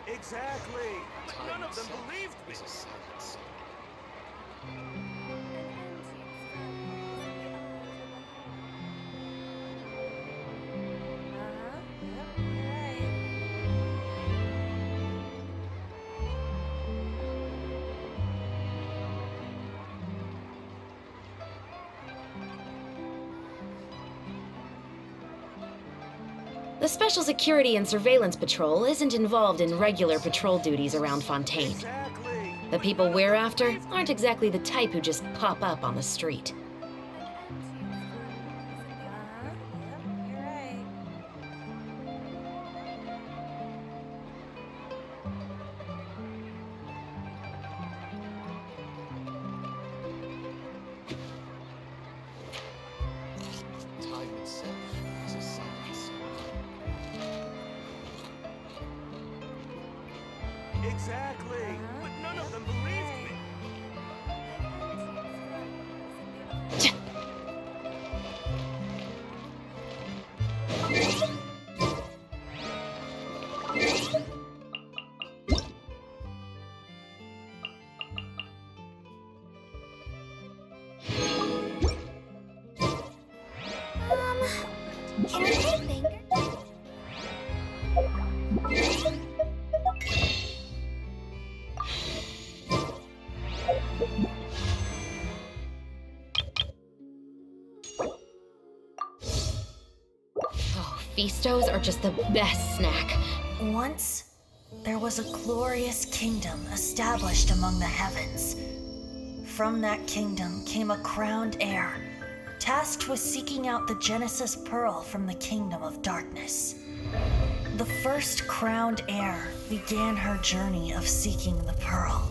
Exactly. But none of them itself believed me. is a silent song. Yep, you're right. The Special Security and Surveillance Patrol isn't involved in regular patrol duties around Fontaine. Exactly. The But people none of we're them after believed me. aren't exactly the type who just pop up on the street. Yep, you're right. Time itself is a silent song. Exactly. But none of them believed me. Can I think? Oh, Feastos are just the best snack. Once, there was a glorious kingdom established among the heavens. From that kingdom came a crowned heir, tasked with seeking out the Genesis Pearl from the kingdom of darkness. The first crowned heir began her journey of seeking the pearl.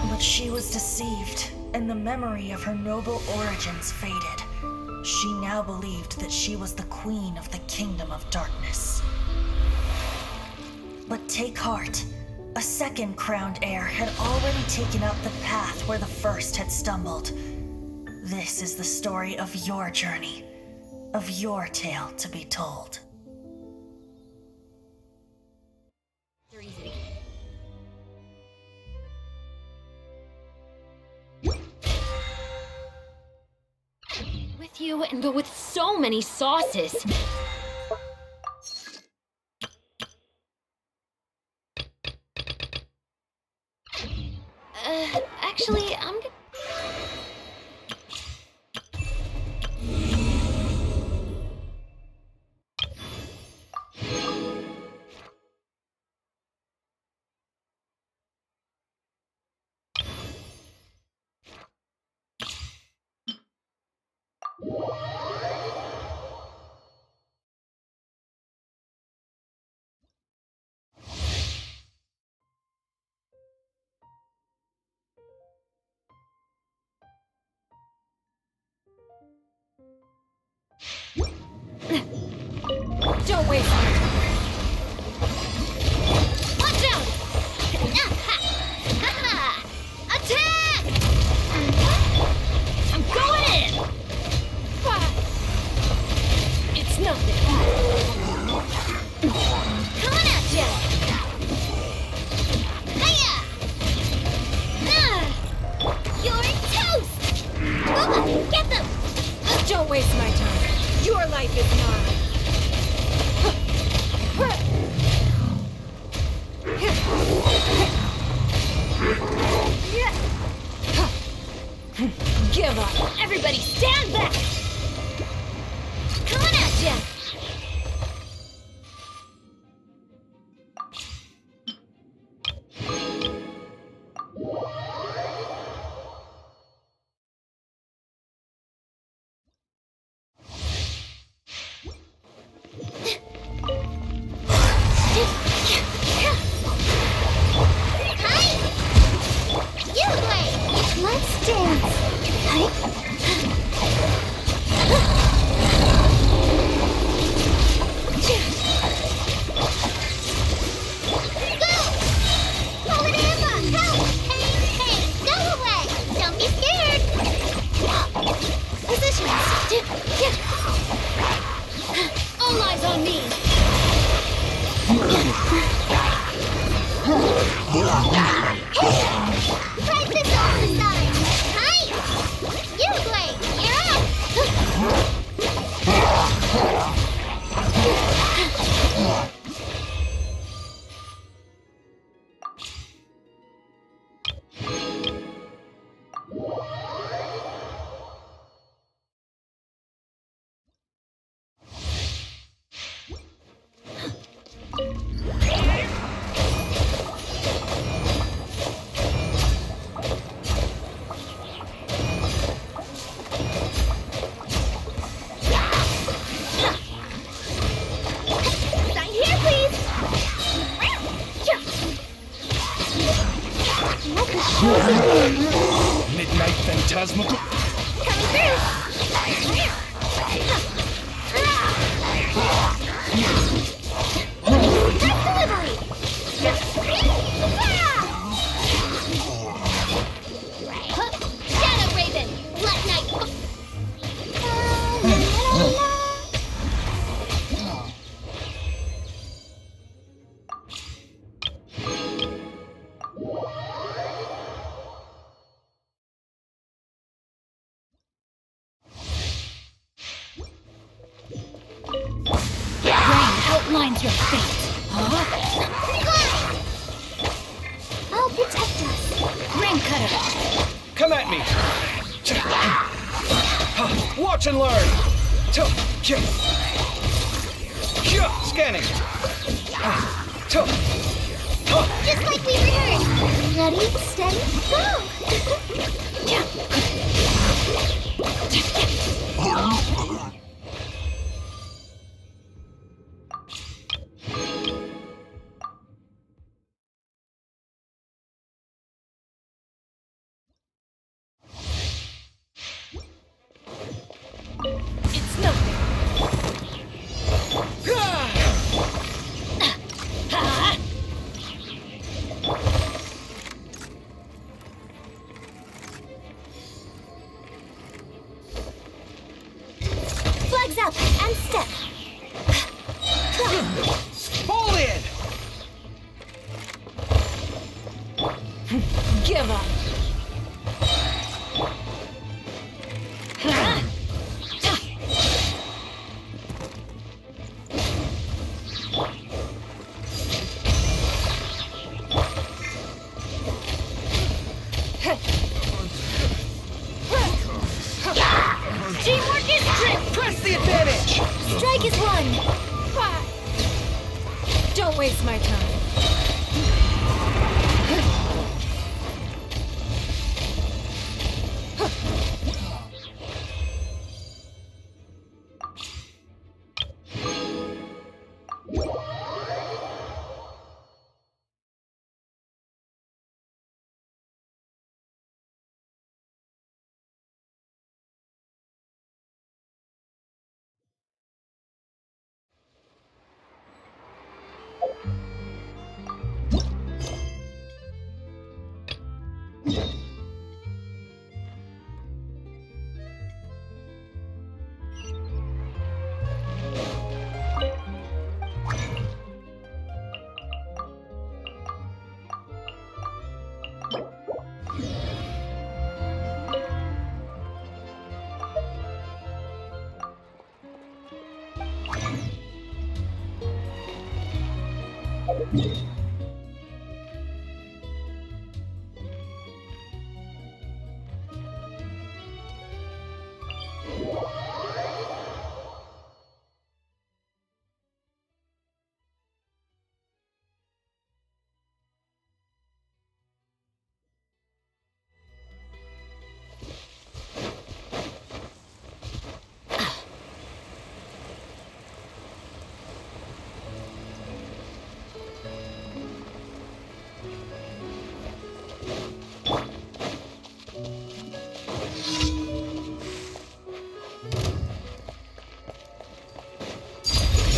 But she was deceived, and the memory of her noble origins faded. She now believed that she was the queen of the kingdom of darkness. But take heart. A second crowned heir had already taken up the path where the first had stumbled. This is the story of your journey, of your tale to be told. They're easy. With you and go with so many sauces. Actually, I'm gonna... Don't waste my time. Watch out! Attack! I'm going in! It's nothing. Coming at ya! Hiya! You're toast! Get them! Don't waste my time. Your life is mine. phantasmal. Coming through! Direct delivery! Shadow Raven! Black Knight! Outlines your fate. I'll protect us! Ring cutter. Come at me. Watch and learn. Scanning. Just like we rehearsed! Ready, steady, go! It's nothing. Flags up and step! Fall in. Give up. Teamwork is trick! Press the advantage. Strike is one! Don't waste my time.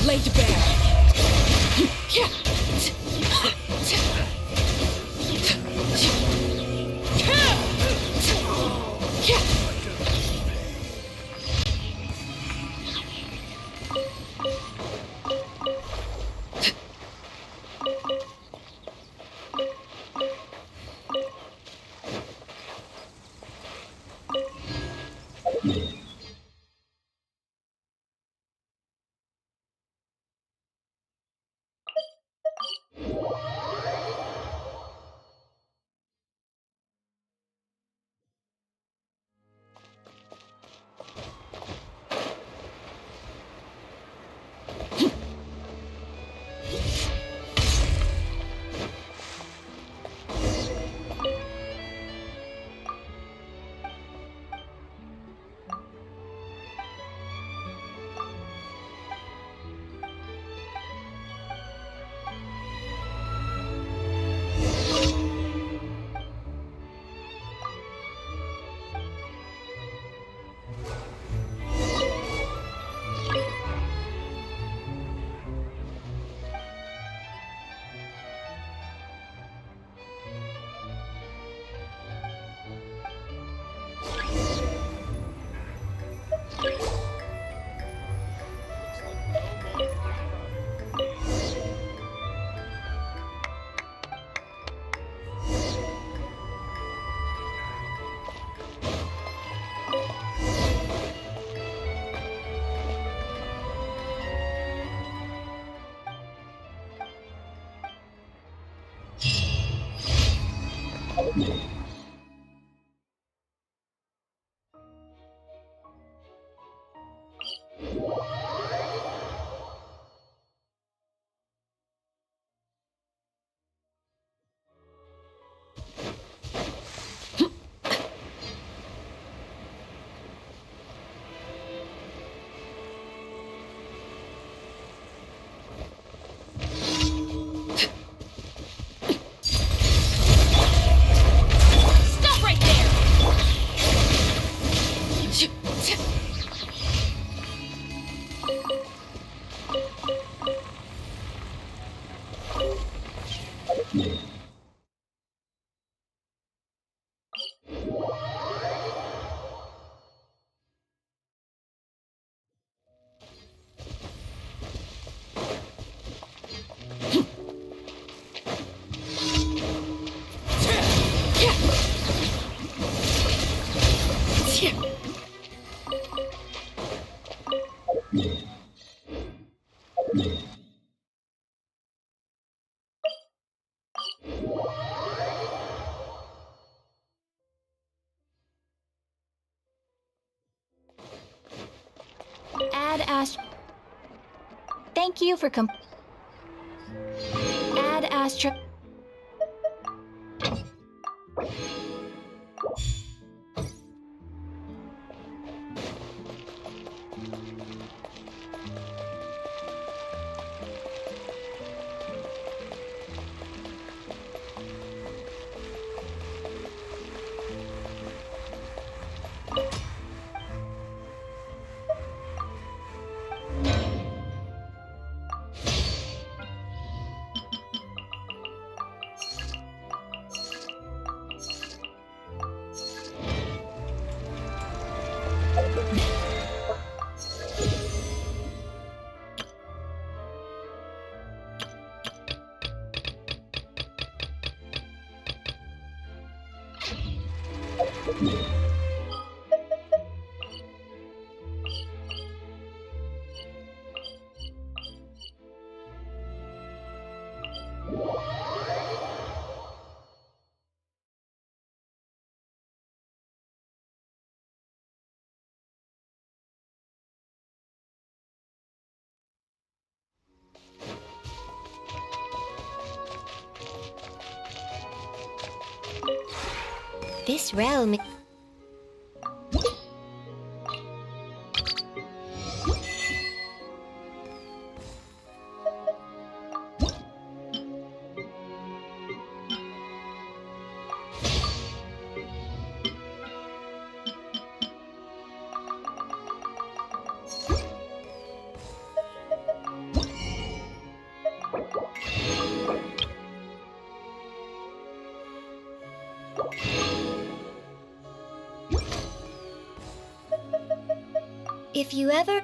Laid bare. Stop right there! Add Astra. Thank you for Add Astra. This realm. If you ever...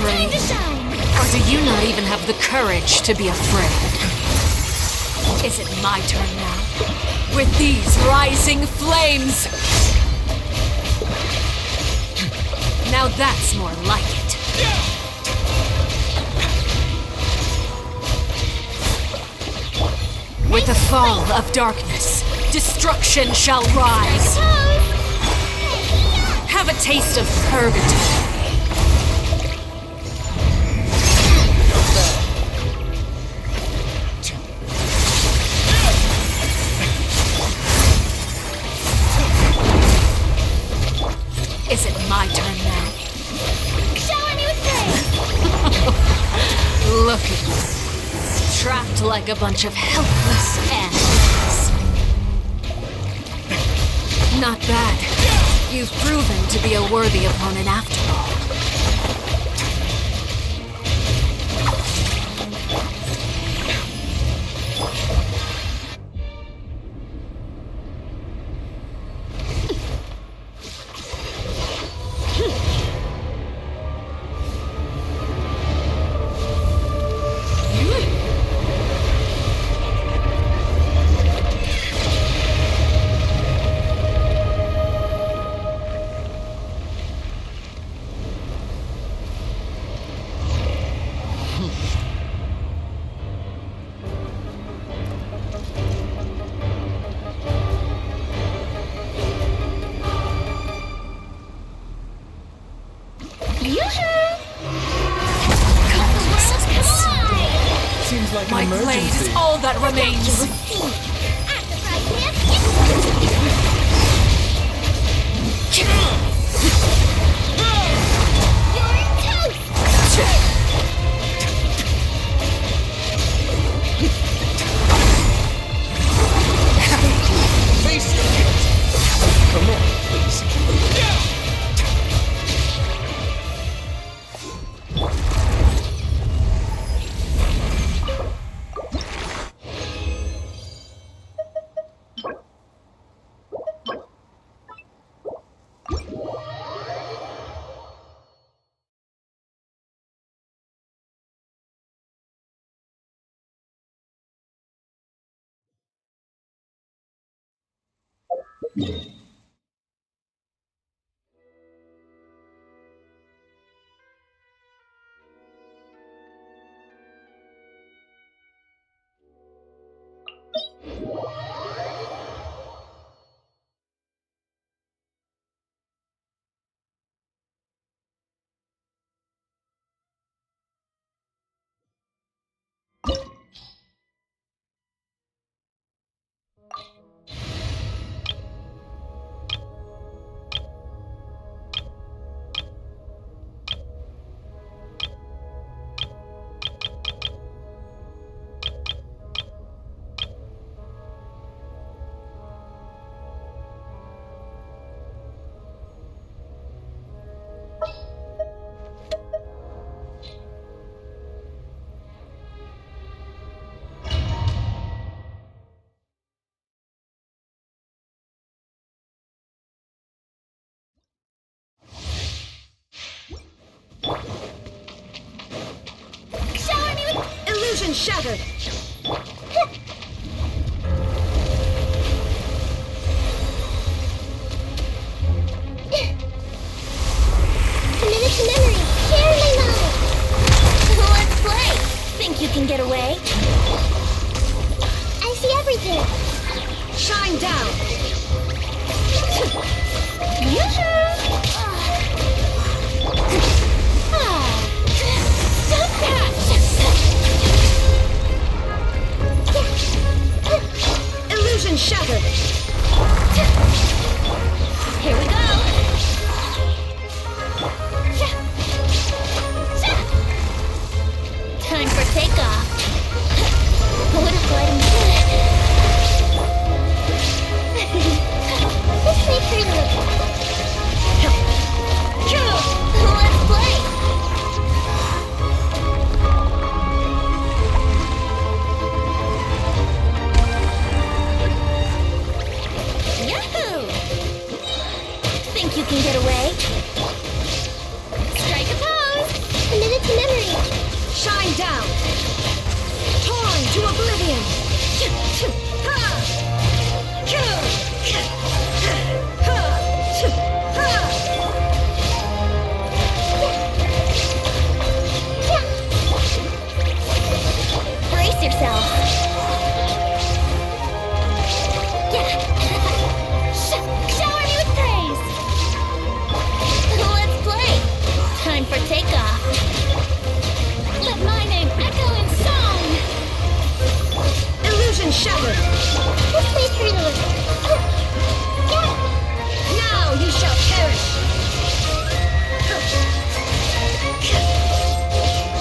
Time to shine! Or do you not even have the courage to be afraid? Is it my turn now? With these rising flames! Now that's more like it. With the fall of darkness, destruction shall rise. Have a taste of purgatory. Is it my turn now? Shower me with praise! Look at you. Trapped like a bunch of helpless animals. Not bad. You've proven to be a worthy opponent after all. Seems like My an blade emergency. is all that remains. Face your fears. Come on, please. Illusion shattered! Committed to memory. Share my knowledge. Let's play. Think you can get away? I see everything. Shine down! Stop that! Illusion shattered! Here we go. Time for takeoff. What a gliding This makes her look oblivion! Brace yourself. Shower me with praise. Let's play. Time for takeoff. Let my name echo in song. Illusion shattered! This way through the Now you shall perish!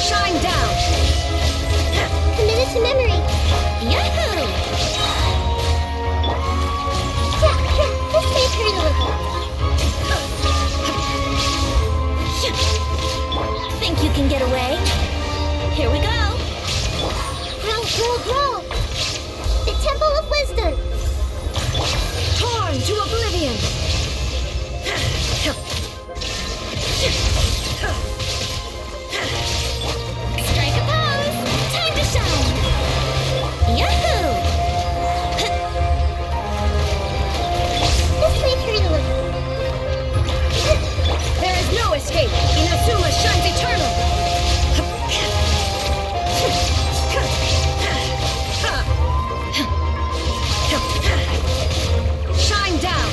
Shine down! Committed to memory. Yahoo! This way through the Think you can get away? Here we go! Grow. The Temple of Wisdom. Torn to oblivion! Strike a pose. Time to shine. Yahoo! This way through the There is no escape! Inazuma shines eternal! Shine down!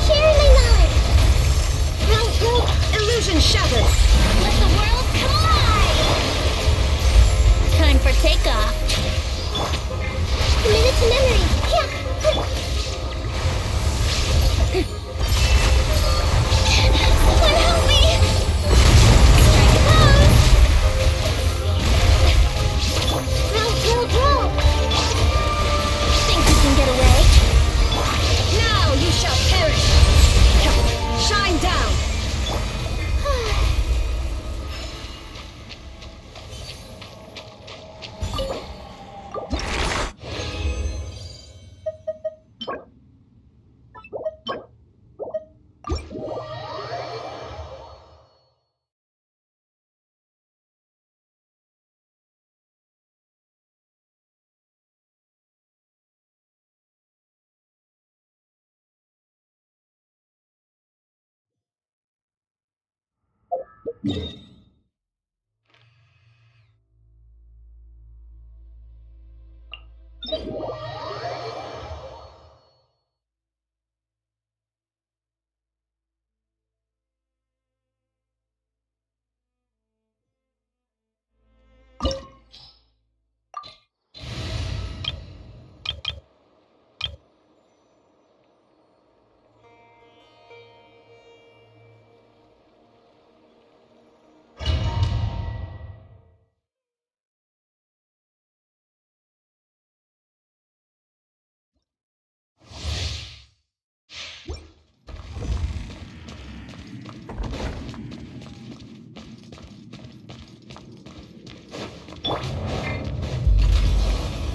Share my knowledge. Grow. Illusion shattered! Let the world come alive. Time for takeoff. Committed to memory. Someone help me. Strike a pose. Grow. Think you can get away? Now you shall perish! Shine down!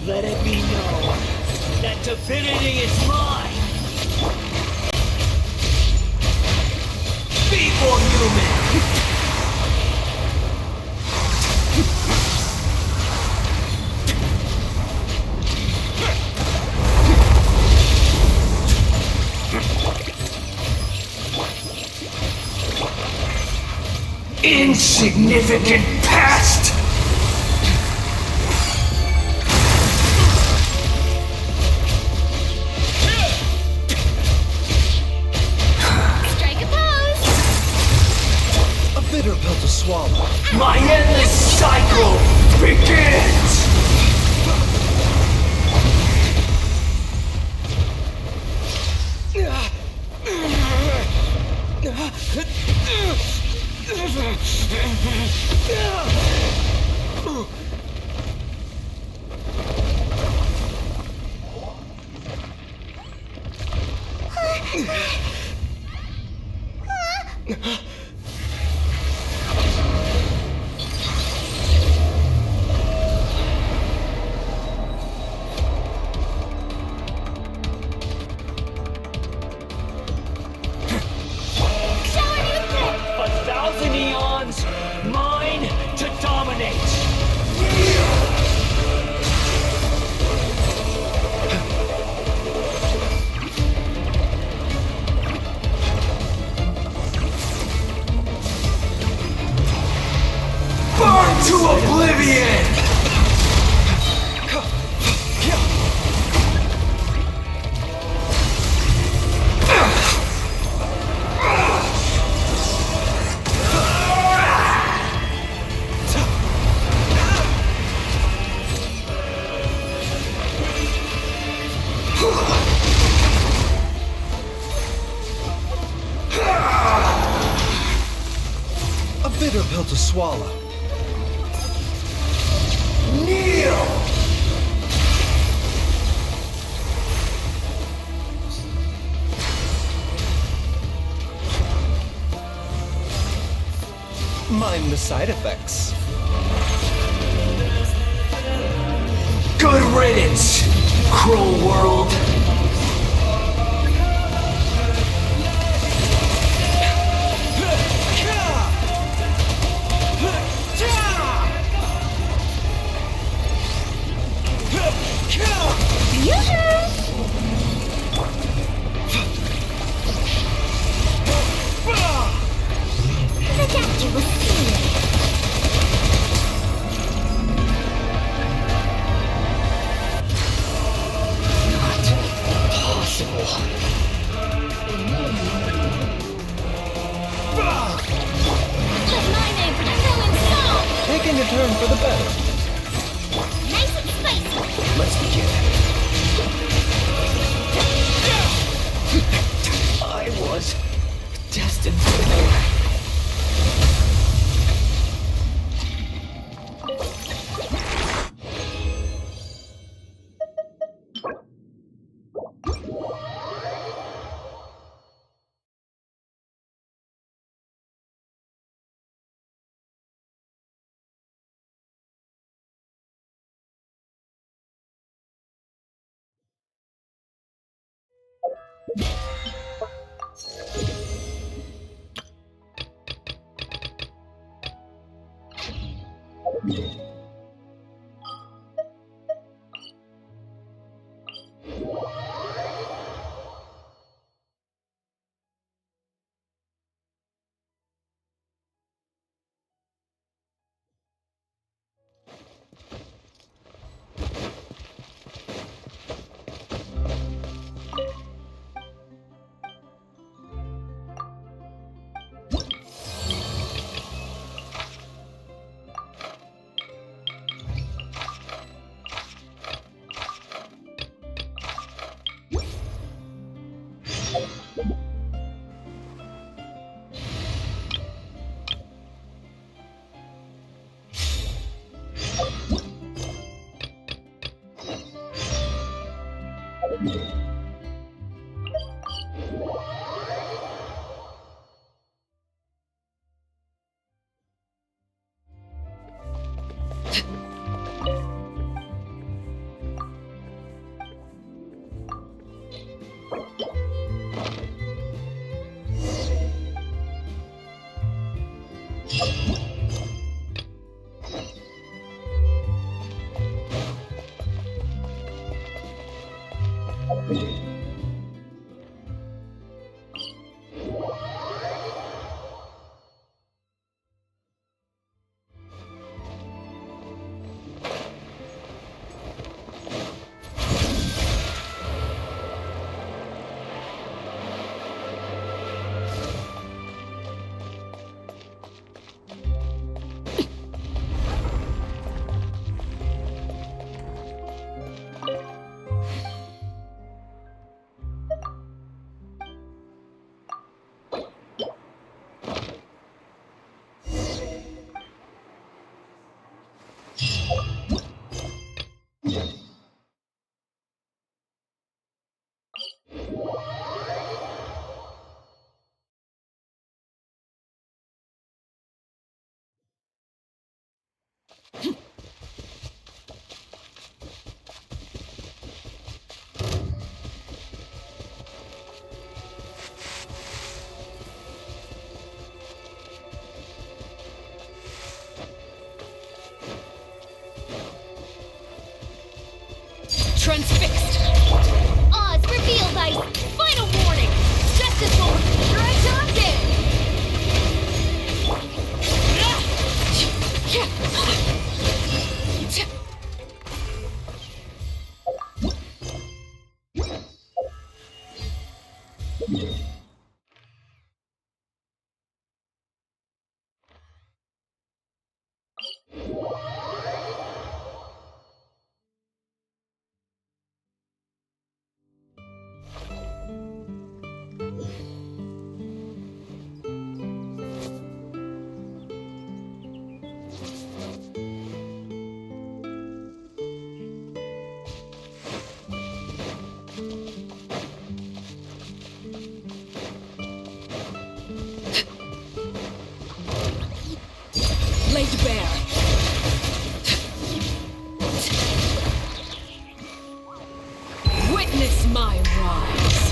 Let it be known that divinity is mine. Be more human. Insignificant past! Strike a pose. A bitter pill to swallow. My endless cycle begins! A thousand eons, mine to dominate. Burn to oblivion! A bitter pill to swallow. Kneel! Mind the side effects. Good riddance, cruel world. Taking a turn for the better. Nice and spicy. Let's begin. I was destined for more. Transfixed! Oz, reveal thy final warning! Justice will strike on dead! Laid bare. Witness my rise.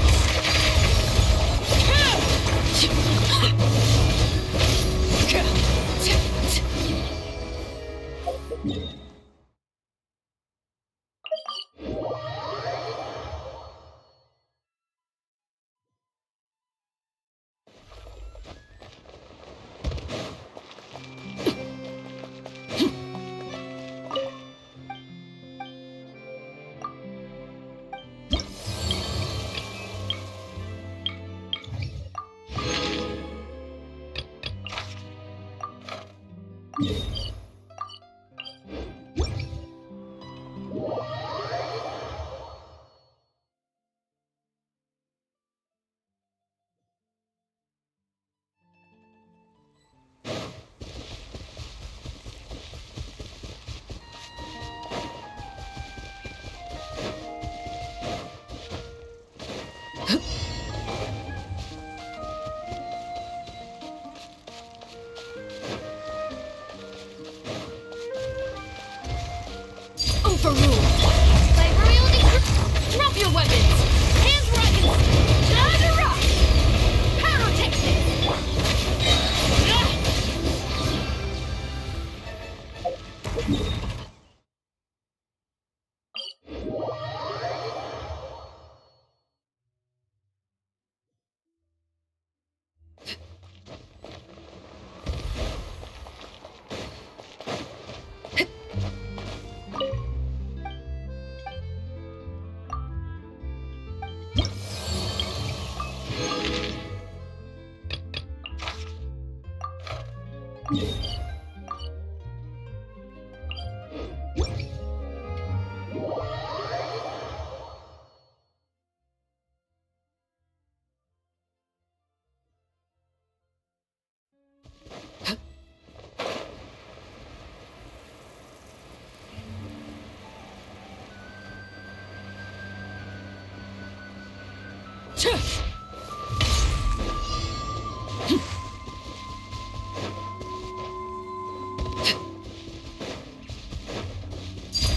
Overruled. By royal decree, Drop your weapons. hands where I can time to rock! Pyrotechnics!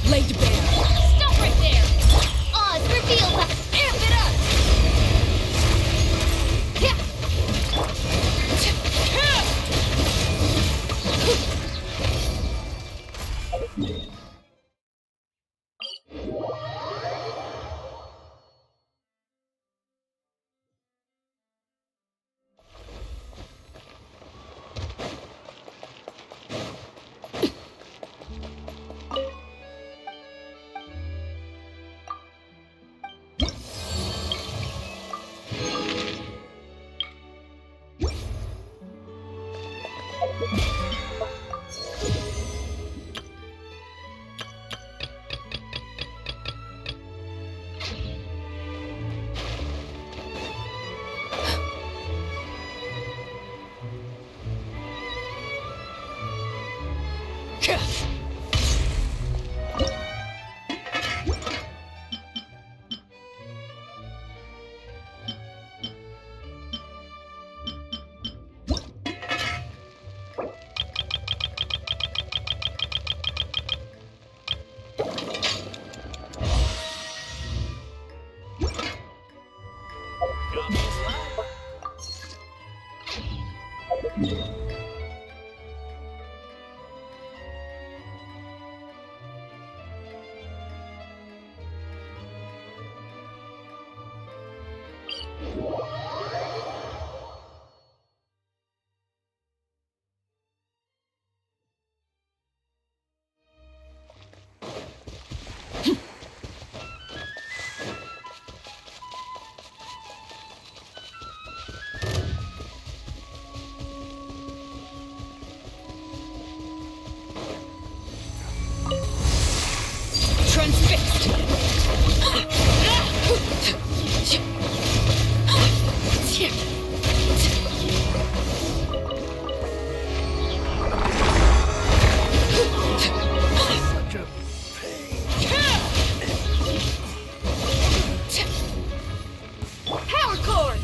Laid bare. Stop right there! Oz, reveal the... Amp it up! Yeah. Transfixed! Such a Power cord!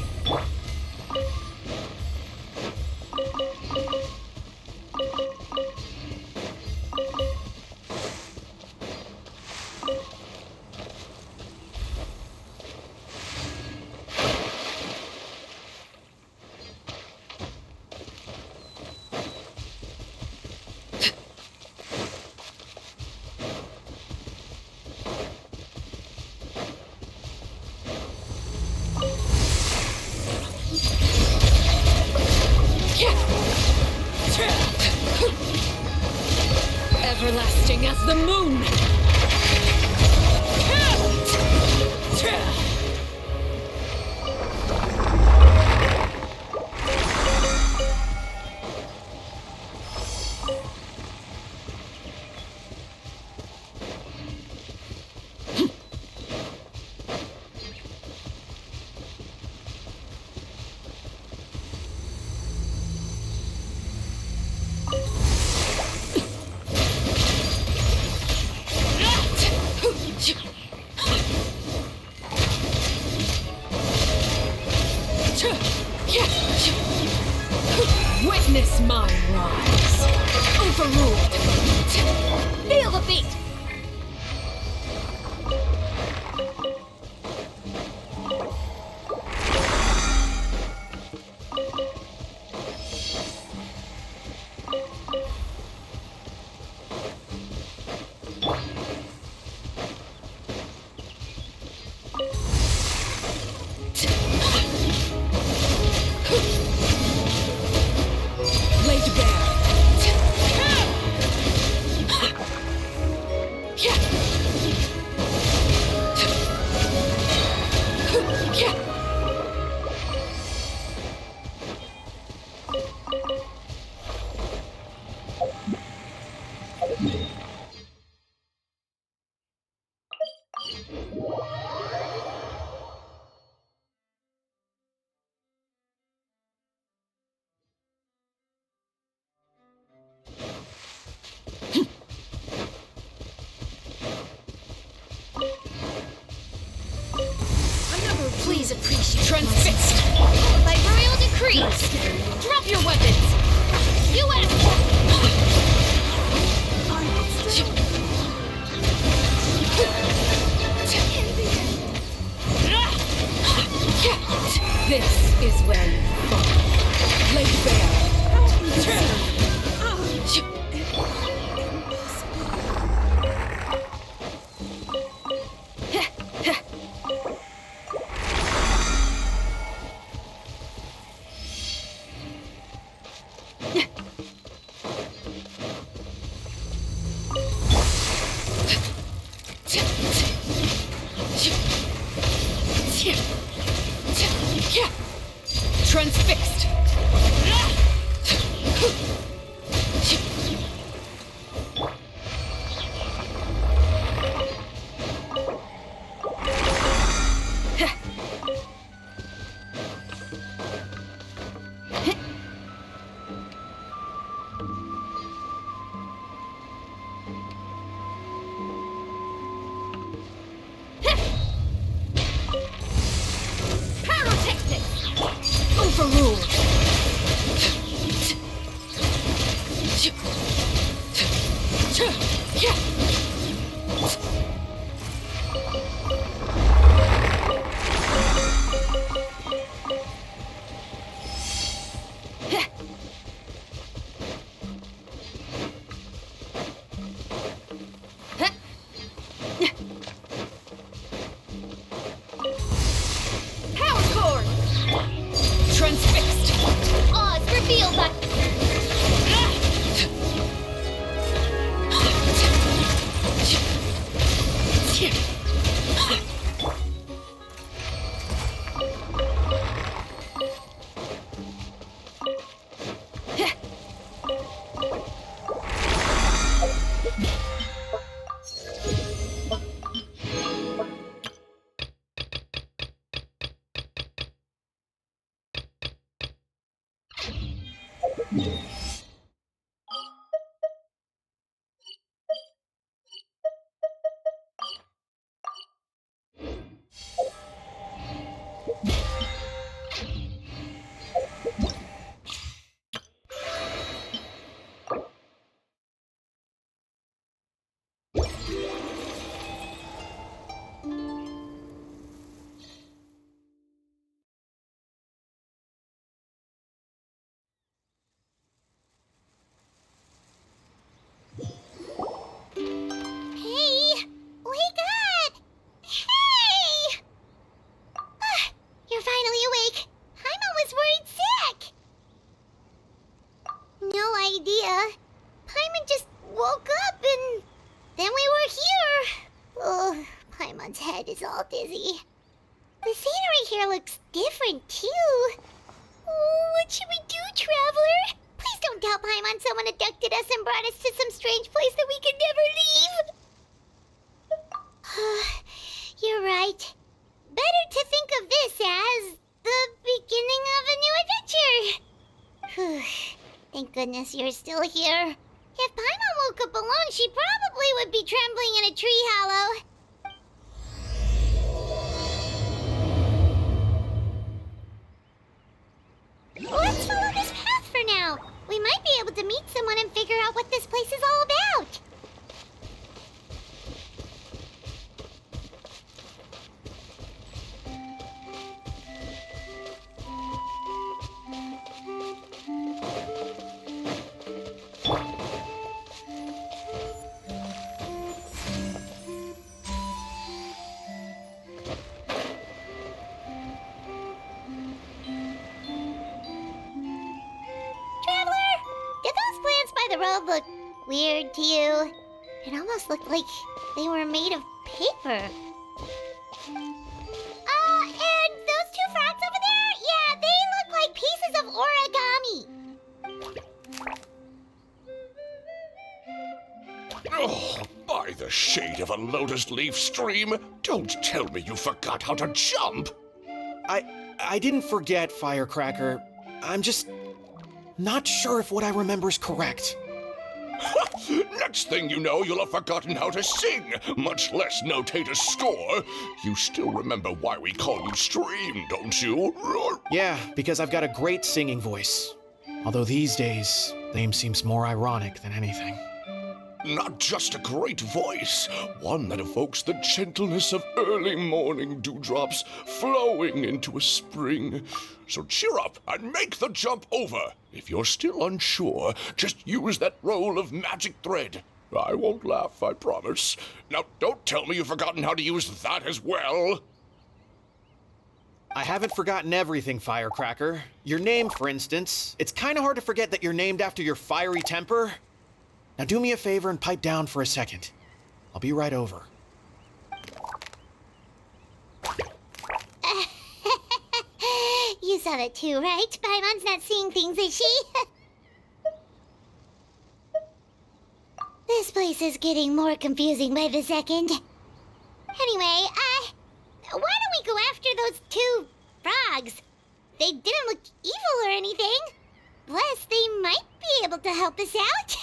Everlasting as the moon! Witness my rise. Overruled. Feel the beat. Laid bare. Please appreciate transfixed. By royal decree, Drop your weapons. This is where you fall. Laid bare. Transfixed. Overruled. feel that. Hey! Wake up! Hey! You're finally awake. Paimon was worried sick. No idea. Paimon just woke up and then we were here. Oh, Paimon's head is all dizzy. The scenery here looks different too. Oh, what should we do, Traveler? Please don't tell Paimon someone abducted us and brought us to some strange place that we could never leave. You're right. Better to think of this as the beginning of a new adventure. Thank goodness you're still here. If Paimon woke up alone, she probably would be trembling in a tree hollow. Let's follow this path for now. We might be able to meet someone and figure out what this place is all about. The road looked weird to you. It almost looked like they were made of paper. And those two frogs over there? Yeah, they look like pieces of origami. Oh, by the shade of a lotus leaf stream, don't tell me you forgot how to jump. I didn't forget, Firecracker. I'm just not sure if what I remember is correct. Next thing you know, you'll have forgotten how to sing, much less notate a score. You still remember why we call you Stream, don't you? Yeah, because I've got a great singing voice. Although these days, the name seems more ironic than anything. Not just a great voice, one that evokes the gentleness of early morning dewdrops flowing into a spring. So cheer up and make the jump over. If you're still unsure, just use that roll of magic thread. I won't laugh, I promise. Now, don't tell me you've forgotten how to use that as well. I haven't forgotten everything, Firecracker. Your name, for instance. It's kind of hard to forget that you're named after your fiery temper. Now do me a favor and pipe down for a second. I'll be right over. You saw that too, right? Paimon's not seeing things, is she? This place is getting more confusing by the second. Anyway, why don't we go after those two frogs? They didn't look evil or anything. Plus, they might be able to help us out.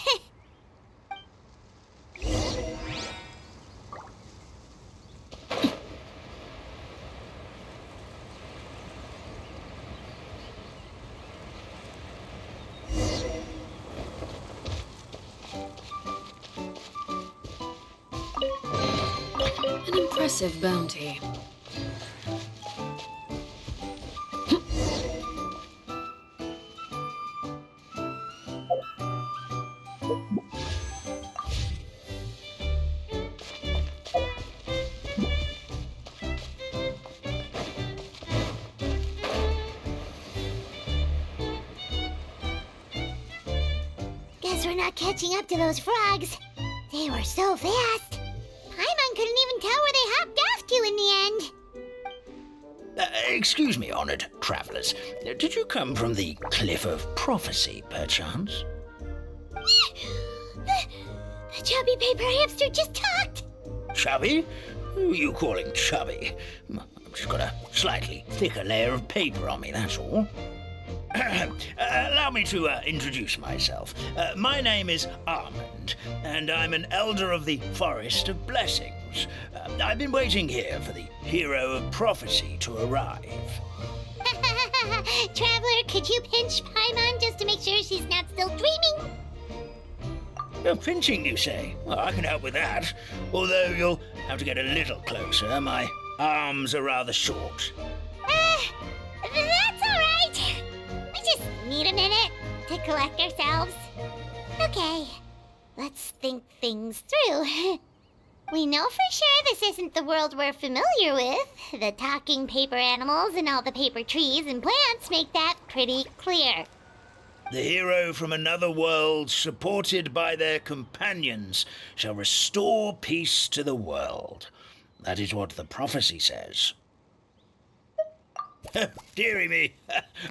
An impressive bounty. guess we're not catching up to those frogs. They were so fast. Paimon couldn't even tell where they hopped off to in the end. Excuse me, honored travelers. Did you come from the Cliff of Prophecy, perchance? The chubby paper hamster just talked. Chubby? Who are you calling chubby? I've just got a slightly thicker layer of paper on me, that's all. Allow me to introduce myself. My name is Armand, and I'm an elder of the Forest of Blessings. I've been waiting here for the hero of prophecy to arrive. Traveler, could you pinch Paimon just to make sure she's not still dreaming? Pinching, you say? Well, I can help with that. Although you'll have to get a little closer. My arms are rather short. That's all right. We just need a minute to collect ourselves. Okay, let's think things through. We know for sure this isn't the world we're familiar with. The talking paper animals and all the paper trees and plants make that pretty clear. The hero from another world, supported by their companions, shall restore peace to the world. That is what the prophecy says. Dearie me,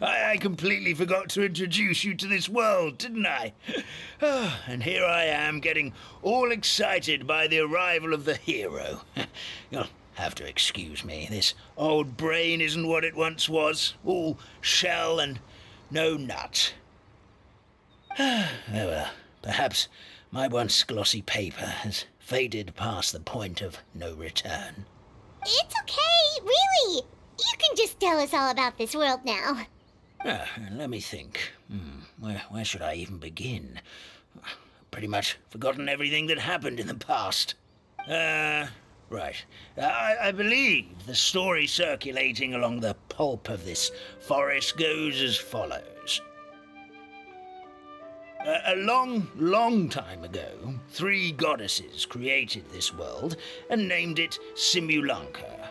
I completely forgot to introduce you to this world, didn't I? And here I am, getting all excited by the arrival of the hero. You'll have to excuse me. This old brain isn't what it once was, all shell and no nut. Oh well, perhaps my once glossy paper has faded past the point of no return. It's okay, really. You can just tell us all about this world now. Let me think. Where should I even begin? Pretty much forgotten everything that happened in the past. Right. I believe the story circulating along the pulp of this forest goes as follows. A long time ago, 3 goddesses created this world and named it Simulanka.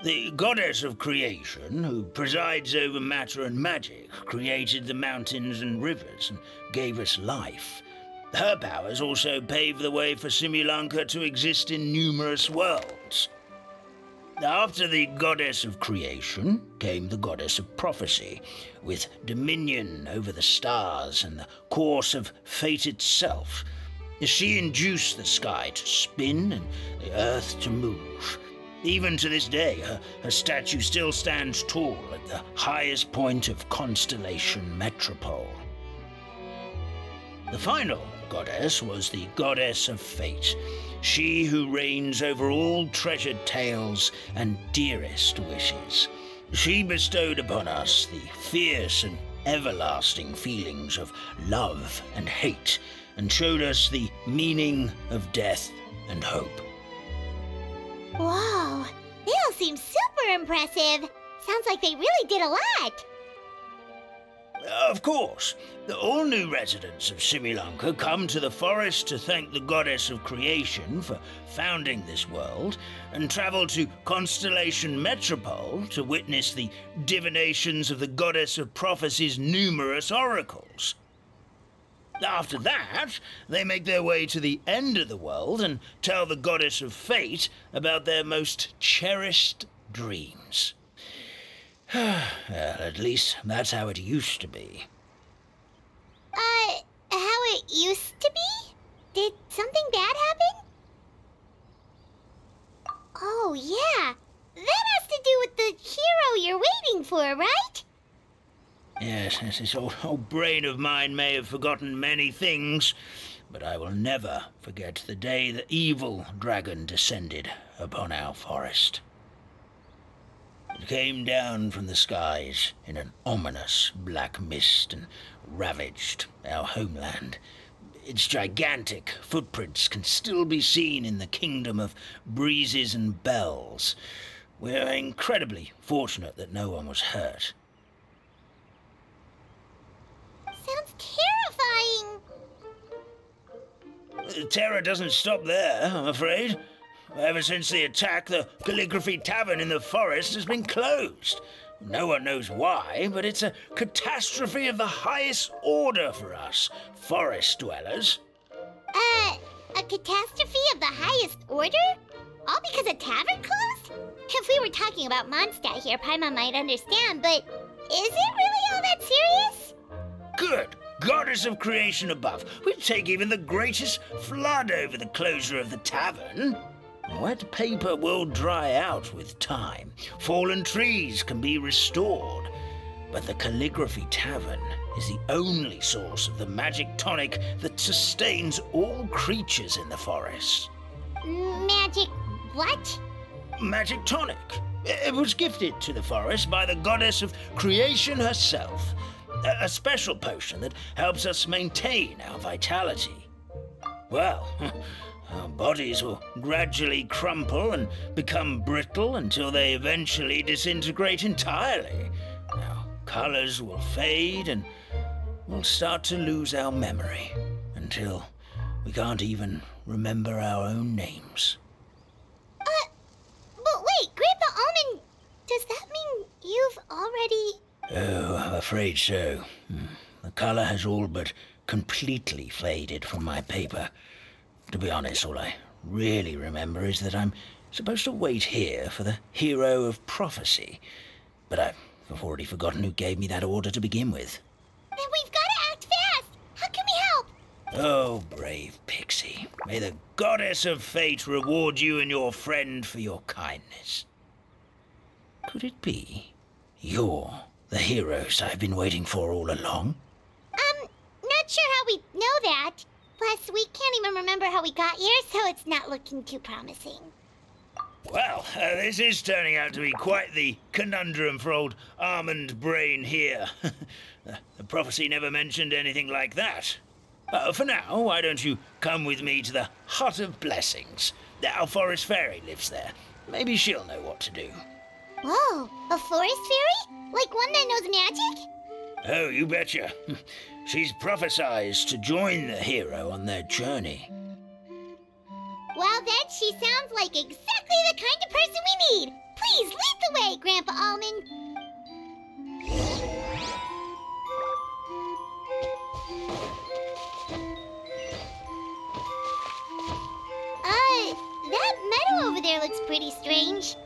The goddess of creation, who presides over matter and magic, created the mountains and rivers and gave us life. Her powers also paved the way for Simulanka to exist in numerous worlds. After the goddess of creation came the goddess of prophecy, with dominion over the stars and the course of fate itself. She induced the sky to spin and the earth to move. Even to this day, her statue still stands tall at the highest point of Constellation Metropole. The final goddess was the goddess of fate, she who reigns over all treasured tales and dearest wishes. She bestowed upon us the fierce and everlasting feelings of love and hate, and showed us the meaning of death and hope. Whoa, they all seem super impressive. Sounds like they really did a lot. Of course, all new residents of Simulanka come to the forest to thank the goddess of creation for founding this world, and travel to Constellation Metropole to witness the divinations of the goddess of prophecy's numerous oracles. After that, they make their way to the end of the world and tell the goddess of fate about their most cherished dreams. Well, at least that's how it used to be. How it used to be? Did something bad happen? Oh, yeah. That has to do with the hero you're waiting for, right? Yes, this old brain of mine may have forgotten many things, but I will never forget the day the evil dragon descended upon our forest. It came down from the skies in an ominous black mist and ravaged our homeland. Its gigantic footprints can still be seen in the kingdom of breezes and bells. We're incredibly fortunate that no one was hurt. Sounds terrifying. The terror doesn't stop there, I'm afraid. Ever since the attack, the Calligraphy Tavern in the forest has been closed. No one knows why, but it's a catastrophe of the highest order for us, forest dwellers. A catastrophe of the highest order? All because a tavern closed? If we were talking about Mondstadt here, Paimon might understand, but is it really all that serious? Good. Goddess of creation above. We'd take even the greatest flood over the closure of the tavern. Wet paper will dry out with time. Fallen trees can be restored. But the Calligraphy Tavern is the only source of the magic tonic that sustains all creatures in the forest. Magic what? Magic tonic. It was gifted to the forest by the goddess of creation herself. A special potion that helps us maintain our vitality. Well, our bodies will gradually crumple and become brittle until they eventually disintegrate entirely. Our colors will fade and we'll start to lose our memory until we can't even remember our own names. But wait, Grandpa Almond, does that mean you've already... Oh, I'm afraid so. The color has all but completely faded from my paper. To be honest, all I really remember is that I'm supposed to wait here for the hero of prophecy. But I've already forgotten who gave me that order to begin with. Then we've got to act fast! How can we help? Oh, brave Pixie. May the goddess of fate reward you and your friend for your kindness. Could it be you're the heroes I've been waiting for all along? Not sure how we know that. Plus, we can't even remember how we got here, so it's not looking too promising. Well, this is turning out to be quite the conundrum for old Almond Brain here. The prophecy never mentioned anything like that. For now, why don't you come with me to the Hut of Blessings? Our forest fairy lives there. Maybe she'll know what to do. Whoa, a forest fairy? Like one that knows magic? Oh, you betcha. She's prophesized to join the hero on their journey. Well, then she sounds like exactly the kind of person we need. Please lead the way, Grandpa Almond. That meadow over there looks pretty strange.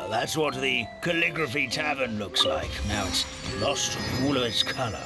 That's what the Calligraphy Tavern looks like. Now it's lost all of its color.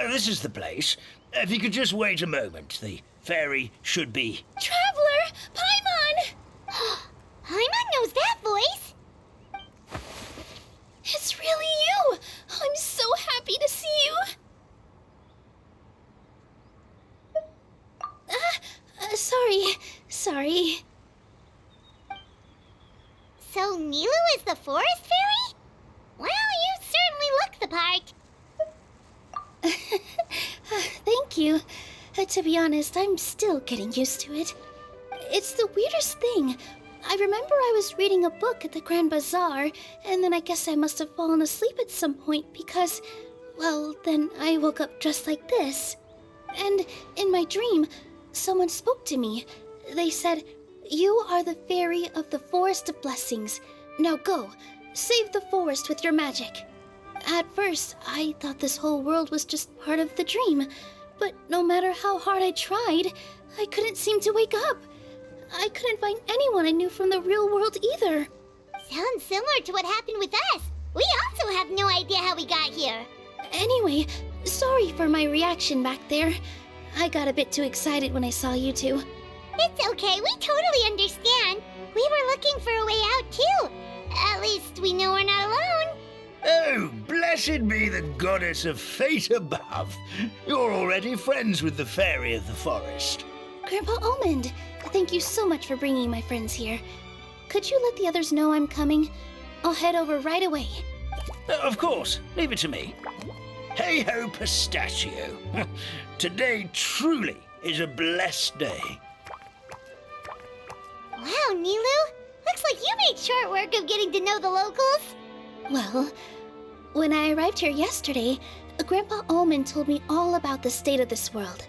This is the place. If you could just wait a moment, the fairy should be... Traveler! Paimon! Paimon knows that voice! It's really you! I'm so Thank you. To be honest, I'm still getting used to it. It's the weirdest thing. I remember I was reading a book at the Grand Bazaar, and then I guess I must have fallen asleep at some point because, well, then I woke up just like this. And in my dream, someone spoke to me. They said, "You are the fairy of the Forest of Blessings. Now go, save the forest with your magic." At first, I thought this whole world was just part of the dream, but no matter how hard I tried, I couldn't seem to wake up. I couldn't find anyone I knew from the real world either. Sounds similar to what happened with us. We also have no idea how we got here. Anyway, sorry for my reaction back there. I got a bit too excited when I saw you two. It's okay, we totally understand. We were looking for a way out too. At least we know we're not alone. Oh, blessed be the goddess of fate above. You're already friends with the fairy of the forest. Grandpa Almond, thank you so much for bringing my friends here. Could you let the others know I'm coming? I'll head over right away. Of course, leave it to me. Hey ho, pistachio. Today truly is a blessed day. Wow, Nilu, looks like you made short work of getting to know the locals. Well, when I arrived here yesterday, Grandpa Almond told me all about the state of this world.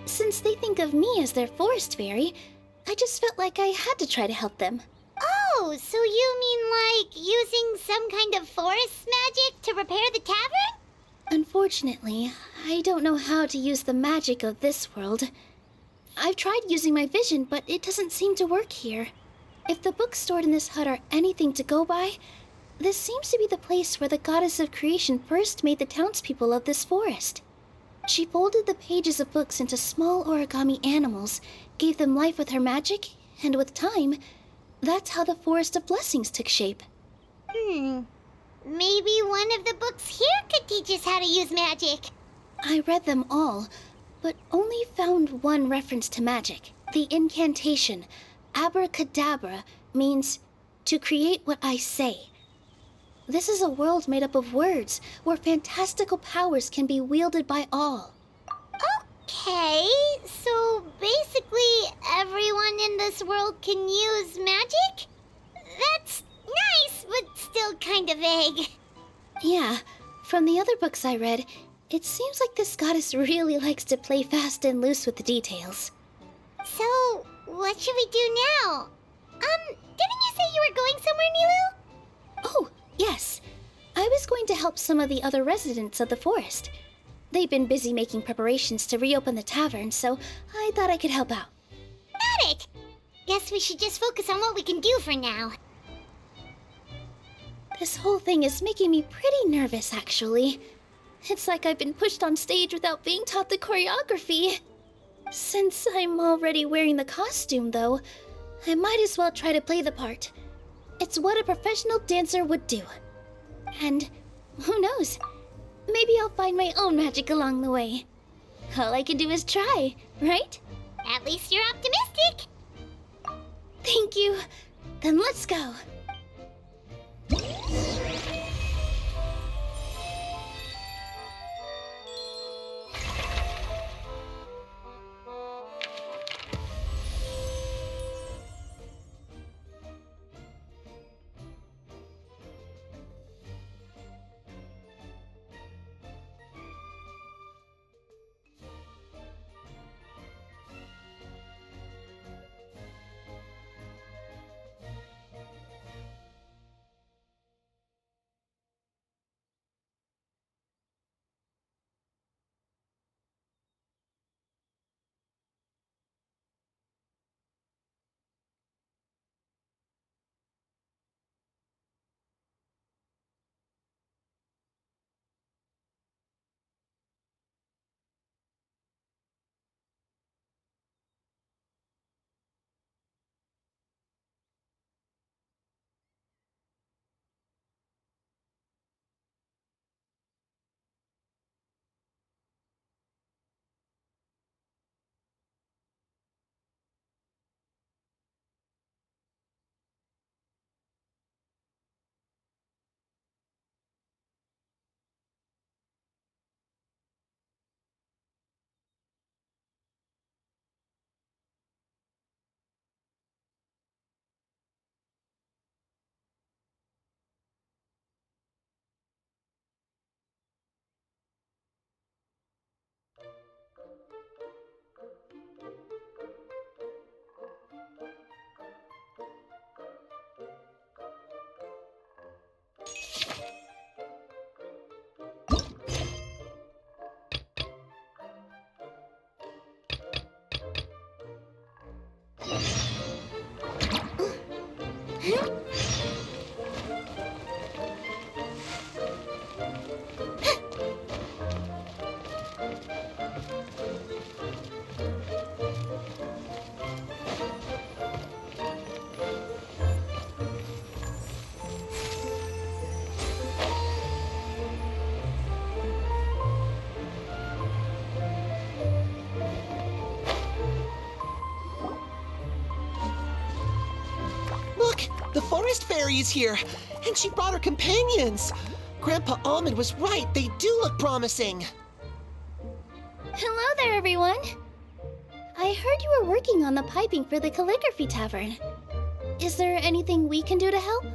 Since they think of me as their forest fairy, I just felt like I had to try to help them. Oh, so you mean like using some kind of forest magic to repair the tavern? Unfortunately, I don't know how to use the magic of this world. I've tried using my vision, but it doesn't seem to work here. If the books stored in this hut are anything to go by, this seems to be the place where the goddess of creation first made the townspeople of this forest. She folded the pages of books into small origami animals, gave them life with her magic, and with time, that's how the Forest of Blessings took shape. Maybe one of the books here could teach us how to use magic. I read them all, but only found one reference to magic. The incantation, abracadabra, means to create what I say. This is a world made up of words, where fantastical powers can be wielded by all. Okay, so basically everyone in this world can use magic? That's nice, but still kind of vague. Yeah, from the other books I read, it seems like this goddess really likes to play fast and loose with the details. So, what should we do now? Didn't you say you were going somewhere, Nilu? Oh, yes. I was going to help some of the other residents of the forest. They've been busy making preparations to reopen the tavern, so I thought I could help out. Got it! Guess we should just focus on what we can do for now. This whole thing is making me pretty nervous, actually. It's like I've been pushed on stage without being taught the choreography. Since I'm already wearing the costume, though, I might as well try to play the part. It's what a professional dancer would do. And who knows? Maybe I'll find my own magic along the way. All I can do is try, right? At least you're optimistic. Thank you. Then let's go. The forest fairy is here, and she brought her companions. Grandpa Almond was right. They do look promising. Hello there, everyone. I heard you were working on the piping for the Calligraphy Tavern. Is there anything we can do to help?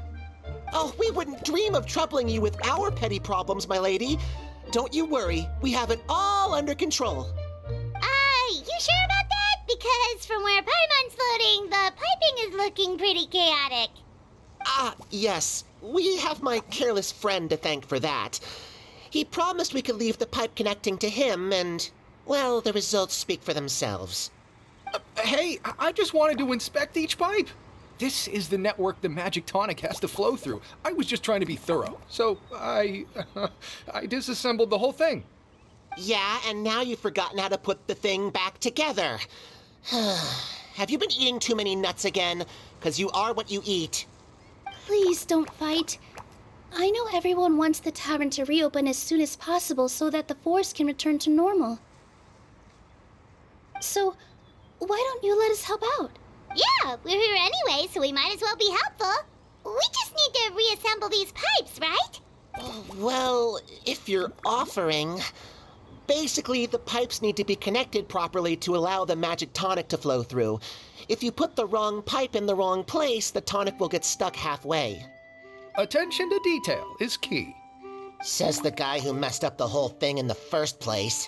Oh, we wouldn't dream of troubling you with our petty problems, my lady. Don't you worry. We have it all under control. You sure about that? Because from where Paimon's floating, the piping is looking pretty chaotic. Yes. We have my careless friend to thank for that. He promised we could leave the pipe connecting to him, and, well, the results speak for themselves. Hey, I just wanted to inspect each pipe. This is the network the magic tonic has to flow through. I was just trying to be thorough, so I disassembled the whole thing. Yeah, and now you've forgotten how to put the thing back together. Have you been eating too many nuts again? 'Cause you are what you eat. Please don't fight. I know everyone wants the tavern to reopen as soon as possible so that the forest can return to normal. So, why don't you let us help out? Yeah, we're here anyway, so we might as well be helpful. We just need to reassemble these pipes, right? Well, if you're offering... Basically, the pipes need to be connected properly to allow the magic tonic to flow through. If you put the wrong pipe in the wrong place, the tonic will get stuck halfway. Attention to detail is key. Says the guy who messed up the whole thing in the first place.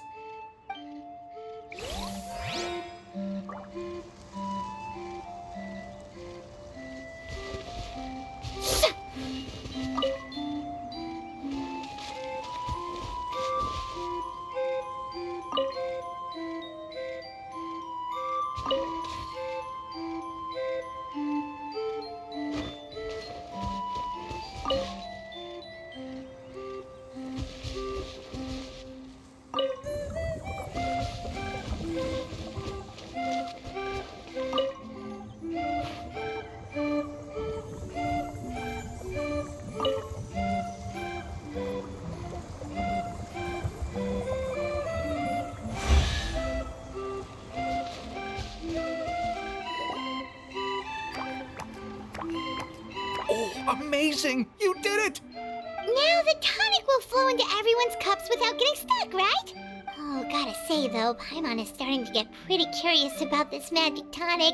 Amazing! You did it! Now the tonic will flow into everyone's cups without getting stuck, right? Oh, gotta say though, Paimon is starting to get pretty curious about this magic tonic.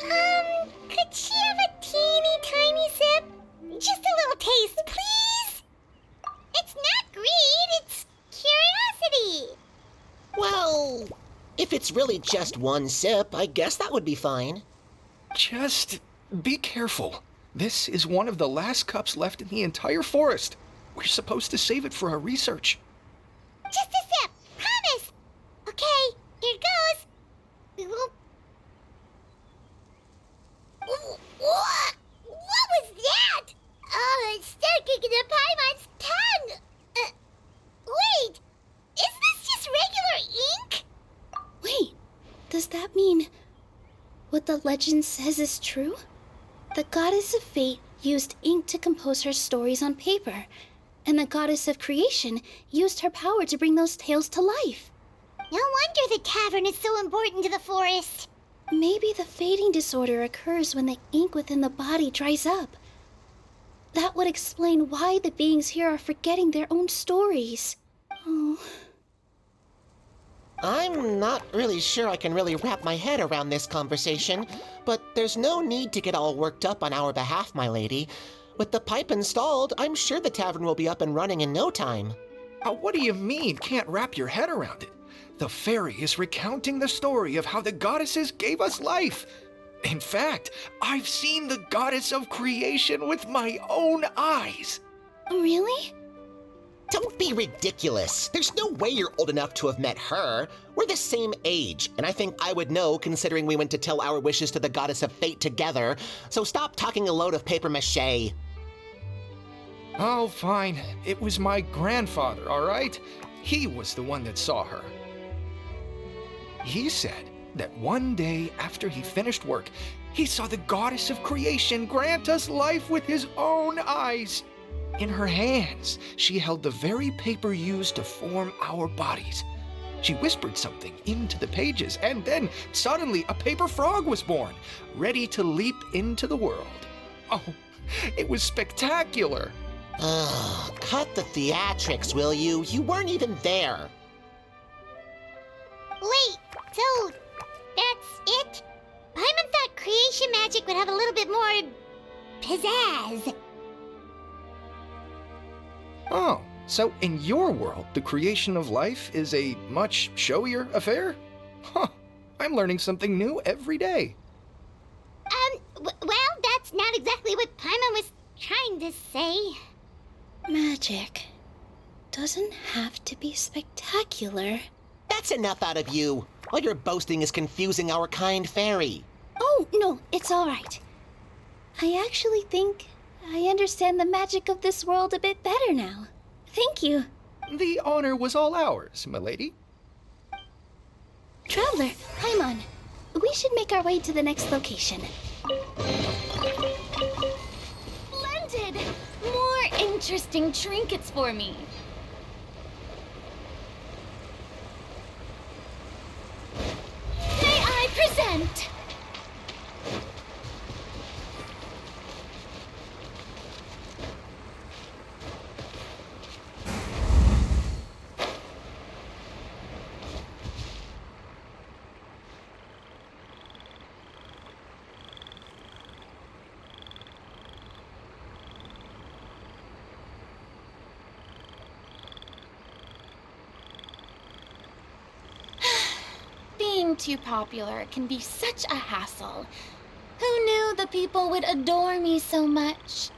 Could she have a teeny tiny sip? Just a little taste, please? It's not greed, it's curiosity. Well, if it's really just one sip, I guess that would be fine. Just be careful. This is one of the last cups left in the entire forest. We're supposed to save it for our research. Just a sip, promise. Okay, here it goes. We won't... What was that? Oh, it's sticking to Paimon's tongue. Wait, is this just regular ink? Wait, does that mean what the legend says is true? The goddess of fate used ink to compose her stories on paper, and the goddess of creation used her power to bring those tales to life. No wonder the tavern is so important to the forest. Maybe the fading disorder occurs when the ink within the body dries up. That would explain why the beings here are forgetting their own stories. Oh. I'm not really sure I can really wrap my head around this conversation, but there's no need to get all worked up on our behalf, my lady. With the pipe installed, I'm sure the tavern will be up and running in no time. What do you mean, can't wrap your head around it? The fairy is recounting the story of how the goddesses gave us life. In fact, I've seen the goddess of creation with my own eyes. Really? Don't be ridiculous. There's no way you're old enough to have met her. We're the same age, and I think I would know considering we went to tell our wishes to the goddess of fate together. So stop talking a load of papier-mâché. Oh, fine. It was my grandfather, all right? He was the one that saw her. He said that one day after he finished work, he saw the goddess of creation grant us life with his own eyes. In her hands, she held the very paper used to form our bodies. She whispered something into the pages, and then suddenly a paper frog was born, ready to leap into the world. Oh, it was spectacular. Ugh, cut the theatrics, will you? You weren't even there. Wait, so that's it? Paimon thought creation magic would have a little bit more pizzazz. Oh, so in your world, the creation of life is a much showier affair? Huh, I'm learning something new every day. Well, that's not exactly what Paimon was trying to say. Magic doesn't have to be spectacular. That's enough out of you. All your boasting is confusing our kind fairy. Oh, no, it's all right. I actually think I understand the magic of this world a bit better now. Thank you. The honor was all ours, milady. Traveler, Paimon, we should make our way to the next location. Splendid! More interesting trinkets for me. May I present? Being too popular can be such a hassle. Who knew the people would adore me so much?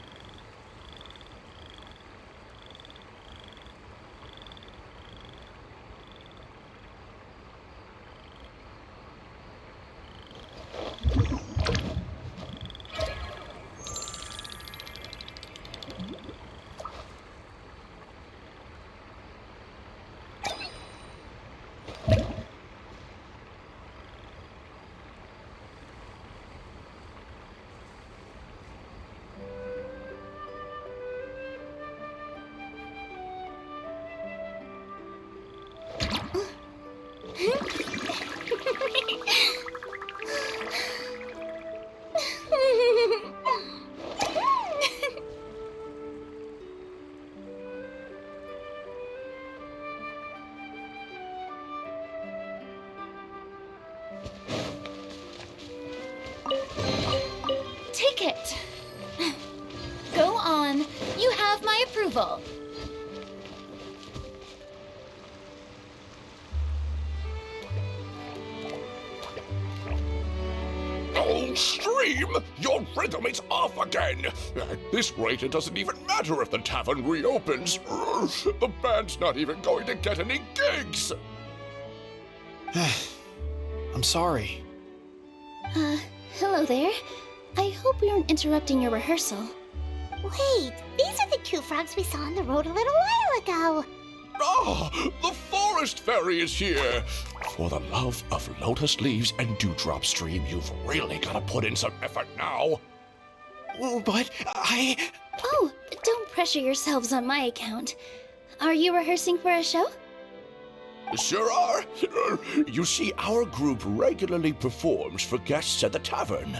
Take it. Go on. You have my approval. Oh, Stream! Your rhythm is off again! At this rate, it doesn't even matter if the tavern reopens. The band's not even going to get any gigs! I'm sorry. Hello there. I hope we aren't interrupting your rehearsal. Wait, these are the two frogs we saw on the road a little while ago. Ah, the forest fairy is here! For the love of lotus leaves and dewdrop stream, you've really got to put in some effort now. But Oh, don't pressure yourselves on my account. Are you rehearsing for a show? Sure are. You see, our group regularly performs for guests at the tavern.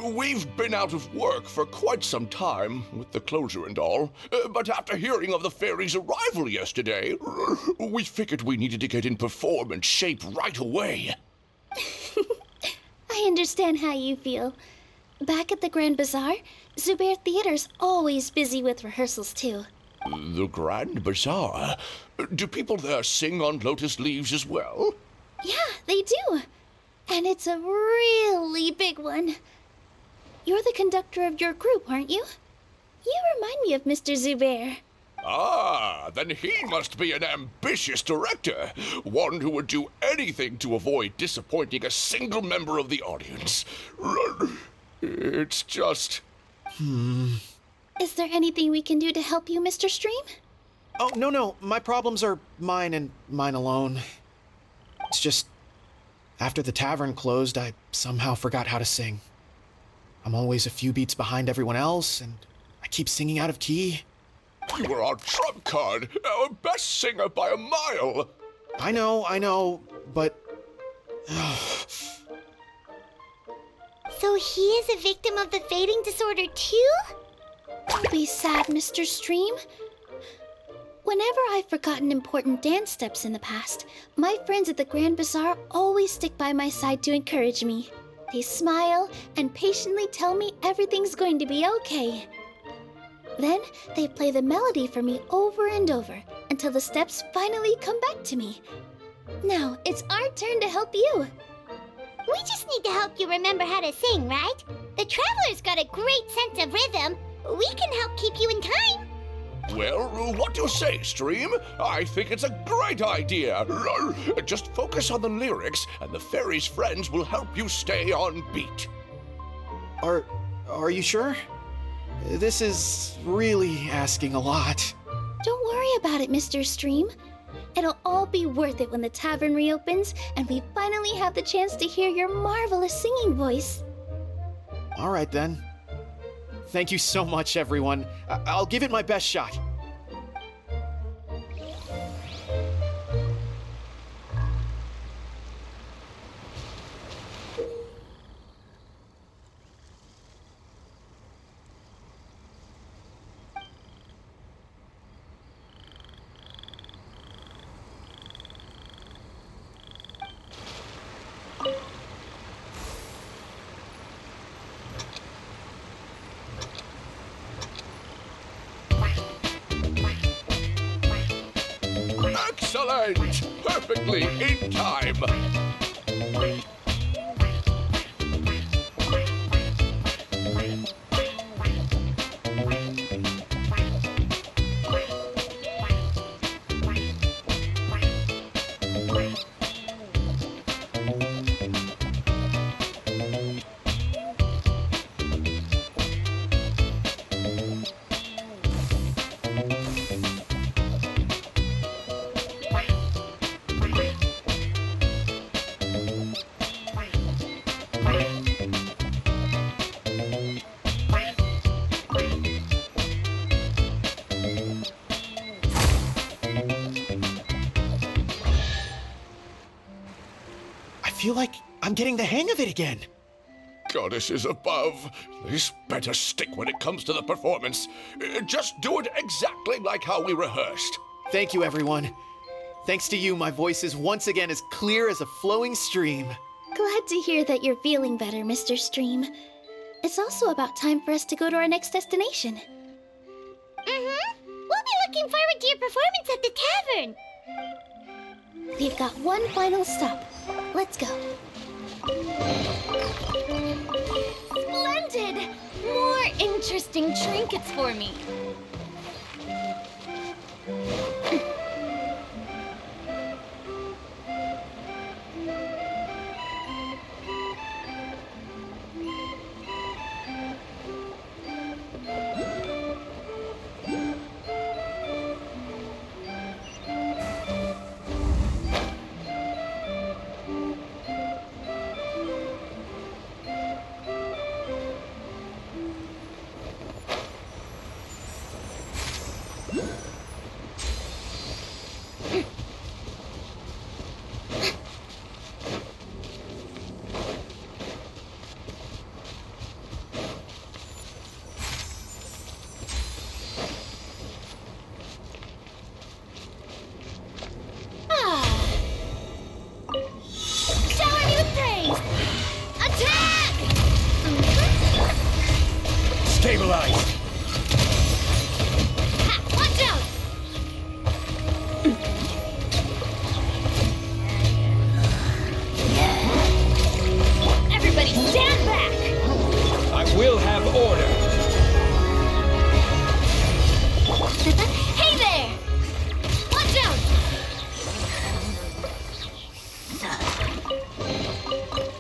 We've been out of work for quite some time, with the closure and all, but after hearing of the fairy's arrival yesterday, we figured we needed to get in performance shape right away. I understand how you feel. Back at the Grand Bazaar, Zubair Theater's always busy with rehearsals too. The Grand Bazaar? Do people there sing on lotus leaves as well? Yeah, they do. And it's a really big one. You're the conductor of your group, aren't you? You remind me of Mr. Zubair. Ah, then he must be an ambitious director. One who would do anything to avoid disappointing a single member of the audience. It's just... Is there anything we can do to help you, Mr. Stream? Oh, no. My problems are mine and mine alone. It's just, after the tavern closed, I somehow forgot how to sing. I'm always a few beats behind everyone else, and I keep singing out of key. You were our trump card, our best singer by a mile. I know, but... So he is a victim of the fading disorder too? Don't be sad, Mr. Stream. Whenever I've forgotten important dance steps in the past, my friends at the Grand Bazaar always stick by my side to encourage me. They smile and patiently tell me everything's going to be okay. Then they play the melody for me over and over until the steps finally come back to me. Now it's our turn to help you. We just need to help you remember how to sing, right? The Traveler's got a great sense of rhythm. We can help keep you in time. Well, what do you say, Stream? I think it's a great idea. Just focus on the lyrics, and the fairy's friends will help you stay on beat. Are you sure? This is really asking a lot. Don't worry about it, Mr. Stream. It'll all be worth it when the tavern reopens and we finally have the chance to hear your marvelous singing voice. All right, then. Thank you so much, everyone. I'll give it my best shot. Excellent! Perfectly in time! I feel like I'm getting the hang of it again. Goddesses above, this better stick when it comes to the performance. Just do it exactly like how we rehearsed. Thank you, everyone. Thanks to you, my voice is once again as clear as a flowing stream. Glad to hear that you're feeling better, Mr. Stream. It's also about time for us to go to our next destination. Mm-hmm. We'll be looking forward to your performance at the tavern. We've got one final stop. Let's go. Splendid! More interesting trinkets for me. Stabilized. Watch out! Everybody stand back! I will have order. Hey there! Watch out!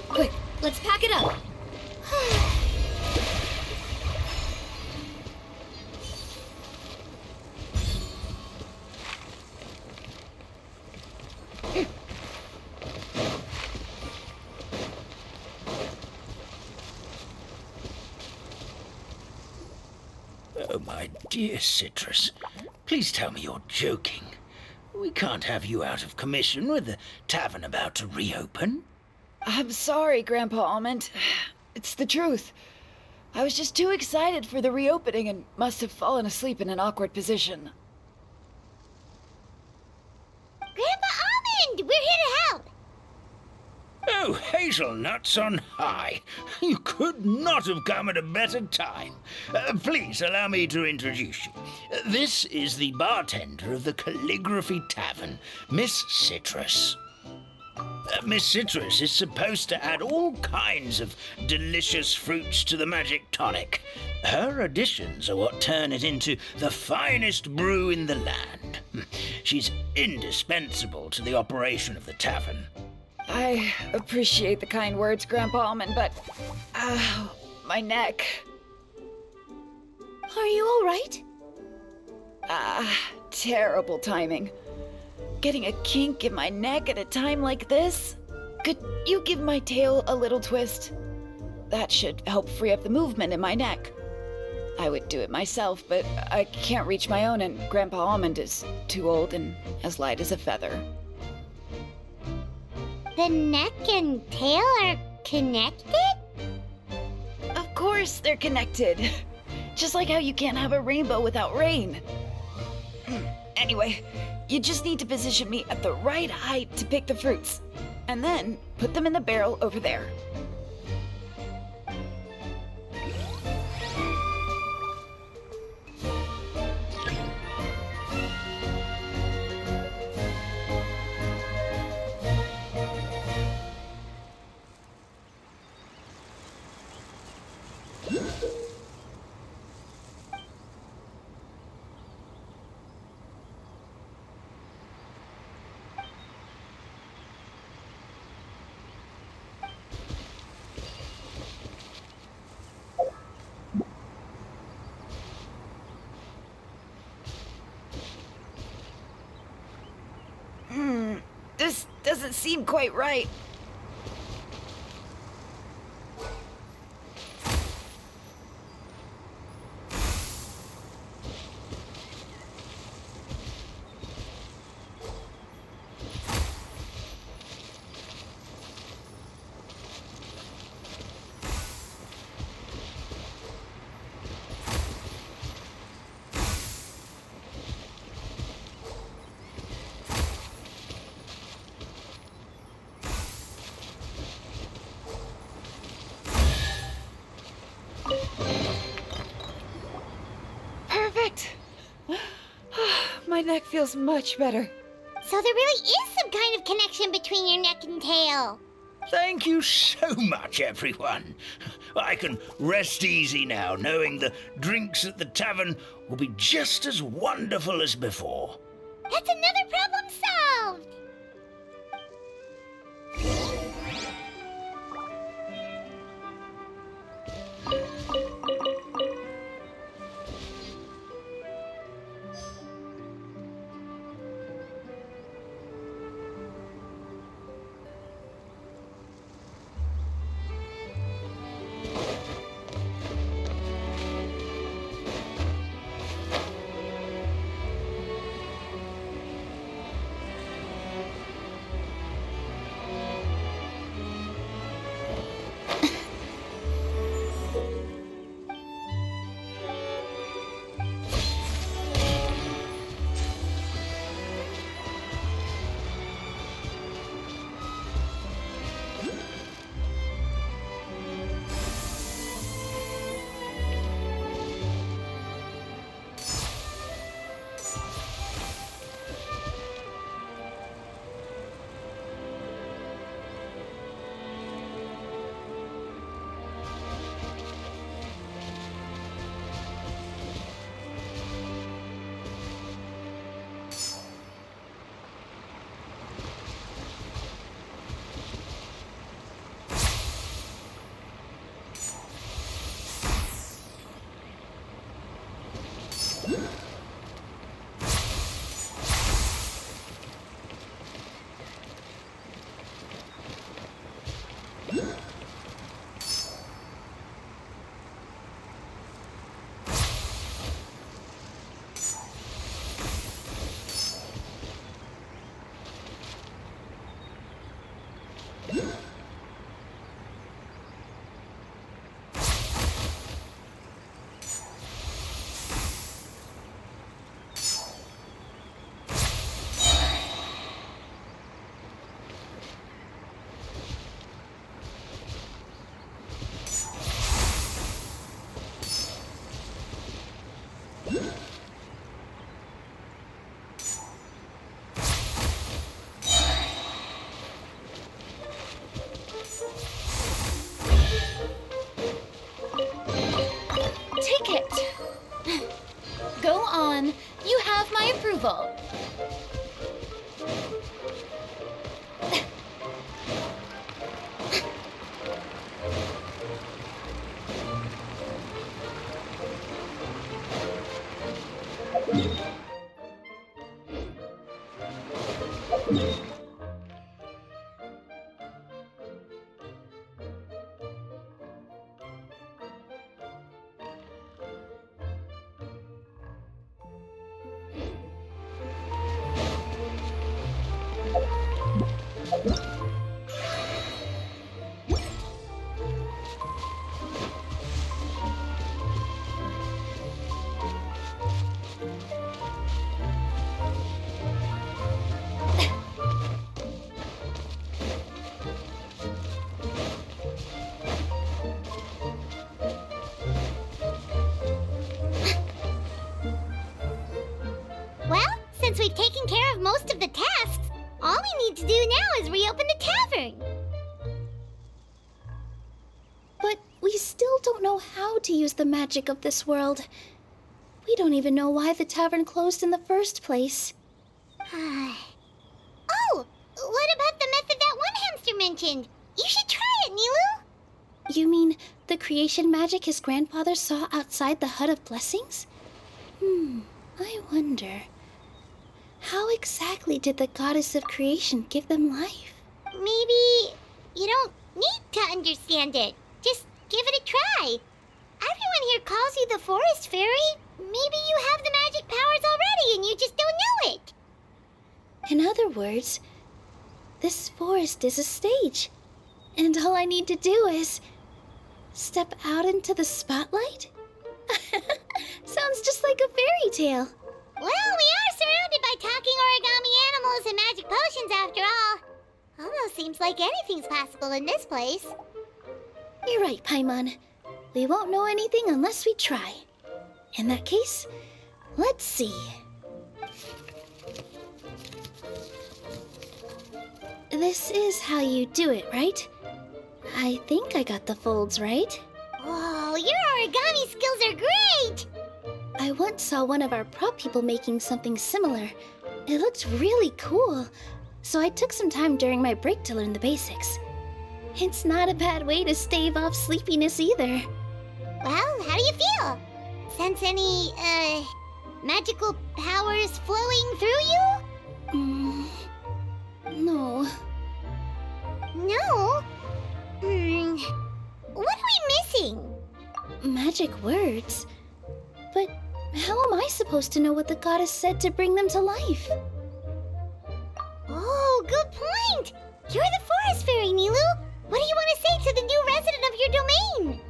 Quick, let's pack it up. Oh, my dear Citrus, please tell me you're joking. We can't have you out of commission with the tavern about to reopen. I'm sorry, Grandpa Almond. It's the truth. I was just too excited for the reopening and must have fallen asleep in an awkward position. Grandpa Almond, we're here to help. Oh, hazelnuts on high. You could not have come at a better time. Please allow me to introduce you. This is the bartender of the Calligraphy Tavern, Miss Citrus. Miss Citrus is supposed to add all kinds of delicious fruits to the magic tonic. Her additions are what turn it into the finest brew in the land. She's indispensable to the operation of the tavern. I appreciate the kind words, Grandpa Almond, but... my neck. Are you all right? Terrible timing. Getting a kink in my neck at a time like this? Could you give my tail a little twist? That should help free up the movement in my neck. I would do it myself, but I can't reach my own, and Grandpa Almond is too old and as light as a feather. The neck and tail are connected? Of course they're connected. Just like how you can't have a rainbow without rain. Anyway, you just need to position me at the right height to pick the fruits, and then put them in the barrel over there. This doesn't seem quite right. Perfect! My neck feels much better. So there really is some kind of connection between your neck and tail. Thank you so much, everyone. I can rest easy now, knowing the drinks at the tavern will be just as wonderful as before. That's another problem solved! Well, since we've taken care of most of the tasks, all we need to do now is reopen the tavern. But we still don't know how to use the magic of this world. We don't even know why the tavern closed in the first place. Oh, what about the method that one hamster mentioned? You should try it, Nilu. You mean the creation magic his grandfather saw outside the Hut of Blessings? I wonder. How exactly did the goddess of creation give them life? Maybe you don't need to understand it. Just give it a try. Everyone here calls you the Forest Fairy. Maybe you have the magic powers already and you just don't know it. In other words, this forest is a stage. And all I need to do is step out into the spotlight? Sounds just like a fairy tale. Well, we are surrounded by talking origami animals and magic potions after all. Almost seems like anything's possible in this place. You're right, Paimon. We won't know anything unless we try. In that case, let's see. This is how you do it, right? I think I got the folds right. Whoa, your origami skills are great! I once saw one of our prop people making something similar. It looked really cool, so I took some time during my break to learn the basics. It's not a bad way to stave off sleepiness either. Well, how do you feel? Sense any, magical powers flowing through you? No. No? What are we missing? Magic words? But how am I supposed to know what the goddess said to bring them to life? Oh, good point! You're the Forest Fairy, Nilu! What do you want to say to the new resident of your domain?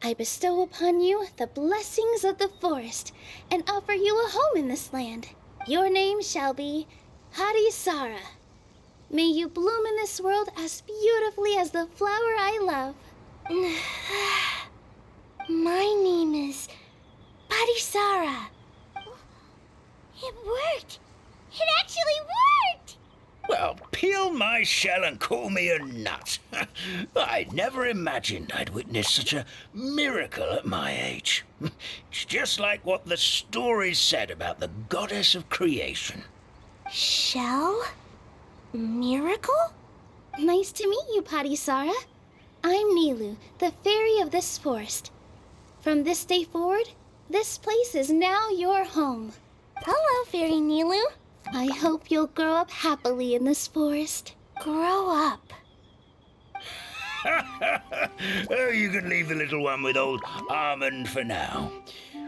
I bestow upon you the blessings of the forest and offer you a home in this land. Your name shall be Harisara. May you bloom in this world as beautifully as the flower I love. My name is Parisara. It worked! It actually worked! Well, peel my shell and call me a nut. I never imagined I'd witness such a miracle at my age. It's just like what the stories said about the goddess of creation. Shell? Miracle? Nice to meet you, Parisara. I'm Nilu, the fairy of this forest. From this day forward, this place is now your home. Hello, Fairy Nilu. I hope you'll grow up happily in this forest. Grow up? Oh, you can leave the little one with old Armand for now.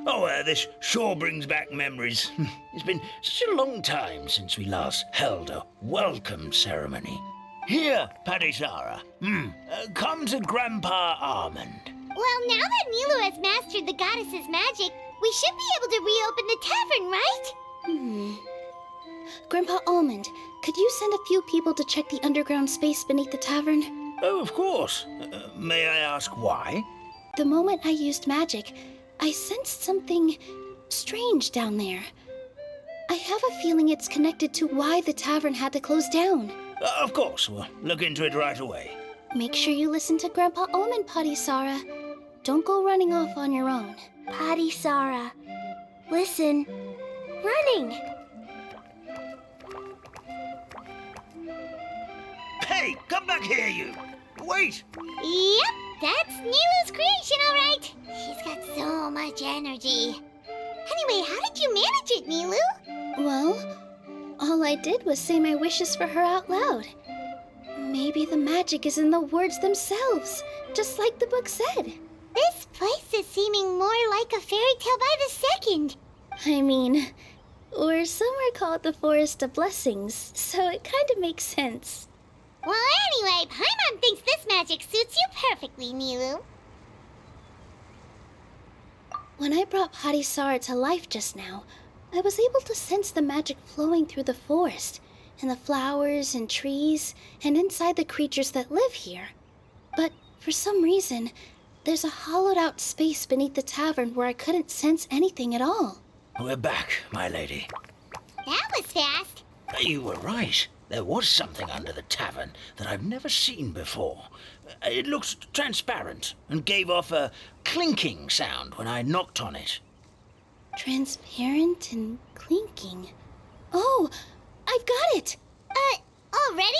Oh, this sure brings back memories. It's been such a long time since we last held a welcome ceremony. Here, Parisara. Come to Grandpa Armand. Well, now that Nilu has mastered the goddess's magic, we should be able to reopen the tavern, right? Grandpa Almond, could you send a few people to check the underground space beneath the tavern? Oh, of course. May I ask why? The moment I used magic, I sensed something strange down there. I have a feeling it's connected to why the tavern had to close down. Of course, we'll look into it right away. Make sure you listen to Grandpa Almond, Parisara. Don't go running off on your own. Parisara, listen. Running! Hey, come back here, you! Wait! Yep, That's Nilu's creation, all right. She's got so much energy. Anyway, how did you manage it, Nilu? Well, all I did was say my wishes for her out loud. Maybe the magic is in the words themselves, just like the book said. This place is seeming more like a fairy tale by the second. I mean, or somewhere called the Forest of Blessings, so it kind of makes sense. Well, anyway, Paimon thinks this magic suits you perfectly, Nilu. When I brought Hadisar to life just now, I was able to sense the magic flowing through the forest, and the flowers and trees, and inside the creatures that live here. But for some reason, there's a hollowed-out space beneath the tavern where I couldn't sense anything at all. We're back, my lady. That was fast. You were right. There was something under the tavern that I've never seen before. It looked transparent and gave off a clinking sound when I knocked on it. Transparent and clinking. Oh, I've got it! Already?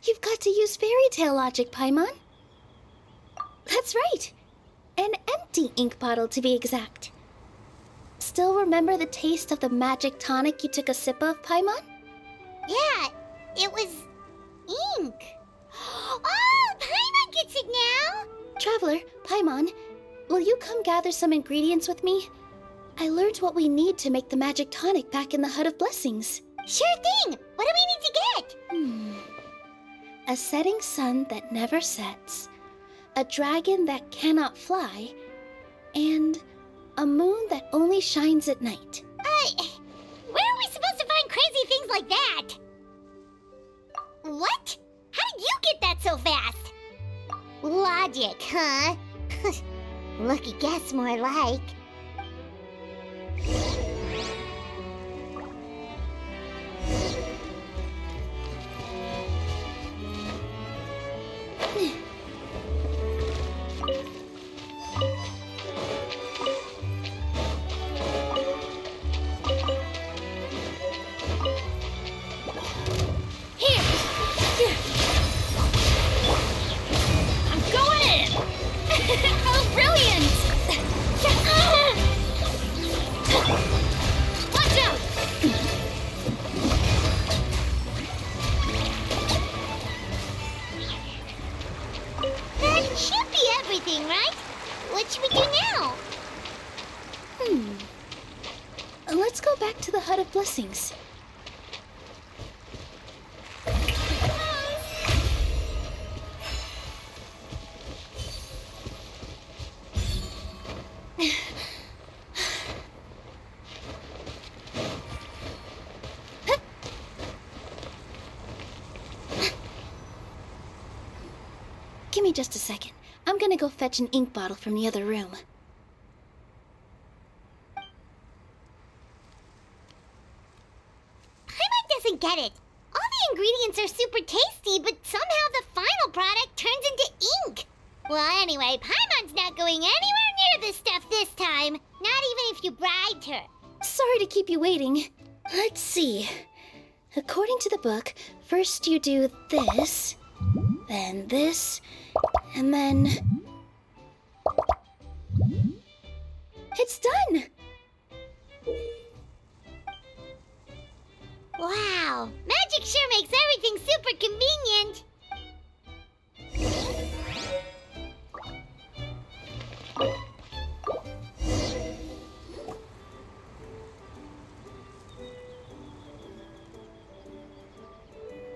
You've got to use fairy tale logic, Paimon. That's right. An empty ink bottle, to be exact. Still remember the taste of the magic tonic you took a sip of, Paimon? Yeah, it was ink. Oh, Paimon gets it now! Traveler, Paimon, will you come gather some ingredients with me? I learned what we need to make the magic tonic back in the Hut of Blessings. Sure thing! What do we need to get? A setting sun that never sets, a dragon that cannot fly, and a moon that only shines at night. Where are we supposed to find crazy things like that? What? How did you get that so fast? Logic, huh? Lucky guess, more like. Oh, brilliant! Watch out! That should be everything, right? What should we do now? Let's go back to the Hut of Blessings. Give me just a second. I'm gonna go fetch an ink bottle from the other room. Paimon doesn't get it. All the ingredients are super tasty, but somehow the final product turns into ink. Well, anyway, Paimon's not going anywhere near this stuff this time. Not even if you bribed her. Sorry to keep you waiting. Let's see. According to the book, first you do this, then this, and then... It's done! Wow, magic sure makes everything super convenient.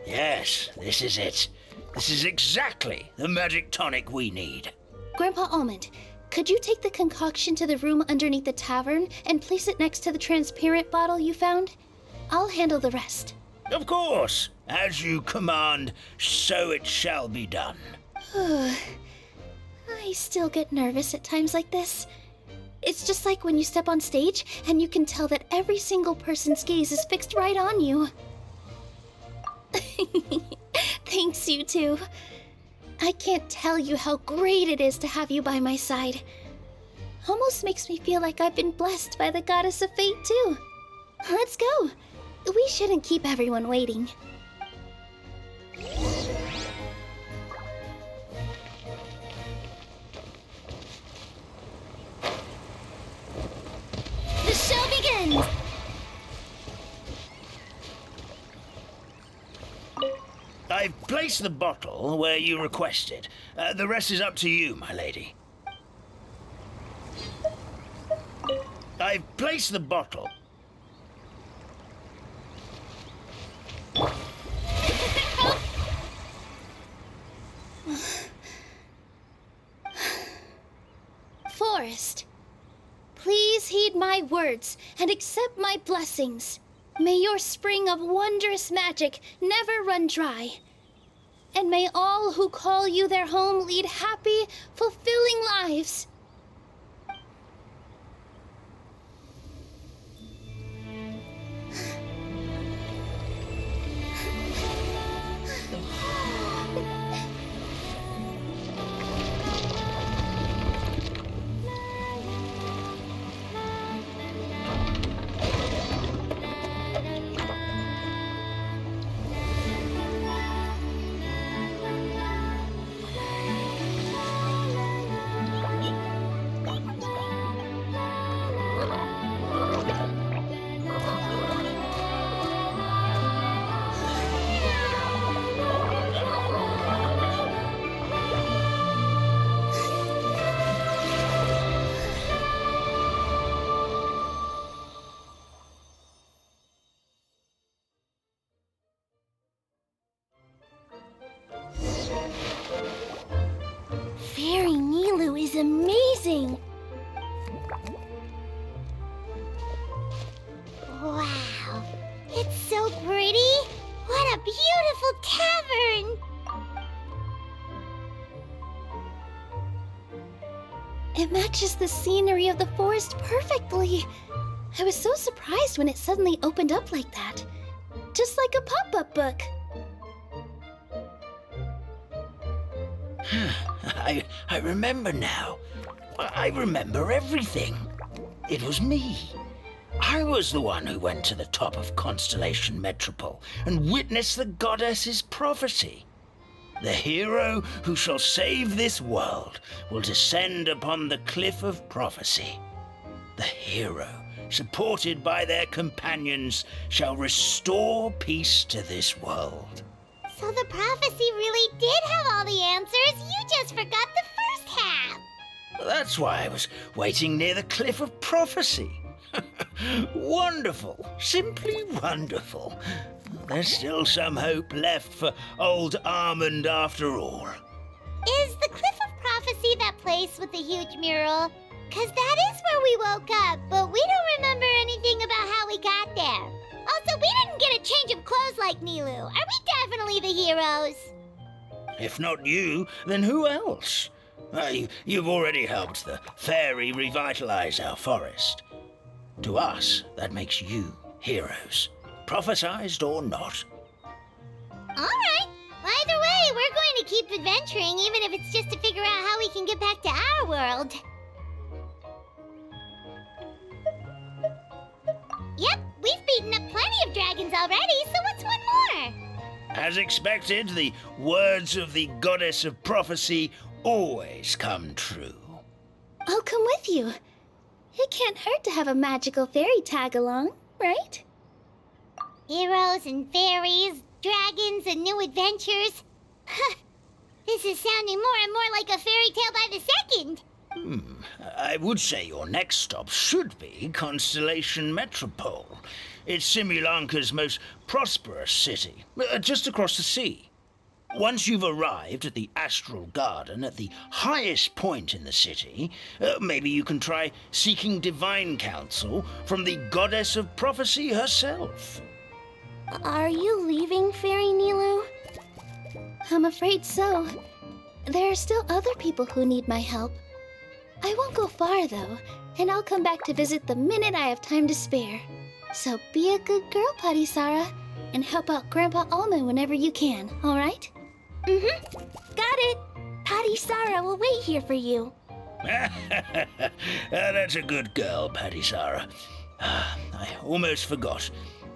Yes, this is it. This is exactly the magic tonic we need. Grandpa Almond, could you take the concoction to the room underneath the tavern and place it next to the transparent bottle you found? I'll handle the rest. Of course. As you command, so it shall be done. I still get nervous at times like this. It's just like when you step on stage and you can tell that every single person's gaze is fixed right on you. Thanks, you two. I can't tell you how great it is to have you by my side. Almost makes me feel like I've been blessed by the goddess of fate, too. Let's go. We shouldn't keep everyone waiting. place the bottle where you requested. The rest is up to you, my lady. I've placed the bottle. Forest, please heed my words and accept my blessings. May your spring of wondrous magic never run dry. And may all who call you their home lead happy, fulfilling lives. Fairy Nilu is amazing! Wow, it's so pretty! What a beautiful tavern! It matches the scenery of the forest perfectly. I was so surprised when it suddenly opened up like that. Just like a pop-up book. I remember now. I remember everything. It was me. I was the one who went to the top of Constellation Metropole and witnessed the goddess's prophecy. The hero who shall save this world will descend upon the cliff of prophecy. The hero, supported by their companions, shall restore peace to this world. So the prophecy really did have all the answers. You just forgot the first half. That's why I was waiting near the cliff of prophecy. Wonderful, simply wonderful. There's still some hope left for old Armand after all. Is the Cliff of Prophecy that place with the huge mural? 'Cause that is where we woke up, but we don't remember anything about how we got there. Also, we didn't get a change of clothes like Nilu. Are we definitely the heroes? If not you, then who else? You've already helped the fairy revitalize our forest. To us, that makes you heroes, prophesized or not. Alright. Either way, we're going to keep adventuring, even if it's just to figure out how we can get back to our world. Yep, we've beaten up plenty of dragons already, so what's one more? As expected, the words of the goddess of prophecy always come true. I'll come with you. It can't hurt to have a magical fairy tag along, right? Heroes and fairies, dragons and new adventures. This is sounding more and more like a fairy tale by the second. I would say your next stop should be Constellation Metropole. It's Simulanka's most prosperous city, just across the sea. Once you've arrived at the Astral Garden at the highest point in the city, maybe you can try seeking divine counsel from the goddess of prophecy herself. Are you leaving, Fairy Nilu? I'm afraid so. There are still other people who need my help. I won't go far, though, and I'll come back to visit the minute I have time to spare. So be a good girl, Padisara, and help out Grandpa Almond whenever you can, all right? Got it. Padisara will wait here for you. That's a good girl, Padisara. I almost forgot.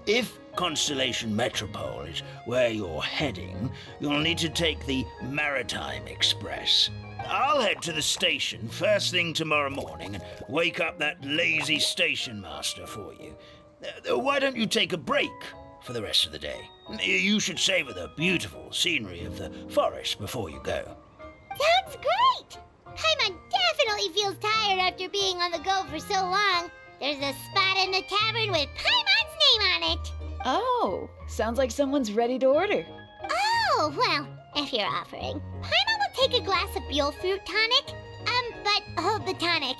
If Constellation Metropole is where you're heading, you'll need to take the Maritime Express. I'll head to the station first thing tomorrow morning and wake up that lazy station master for you. Why don't you take a break for the rest of the day? You should savor the beautiful scenery of the forest before you go. Sounds great! Paimon definitely feels tired after being on the go for so long. There's a spot in the tavern with Paimon's name on it. Oh, sounds like someone's ready to order. Oh, well, if you're offering, Paimon will take a glass of Buell fruit tonic. But hold the tonic.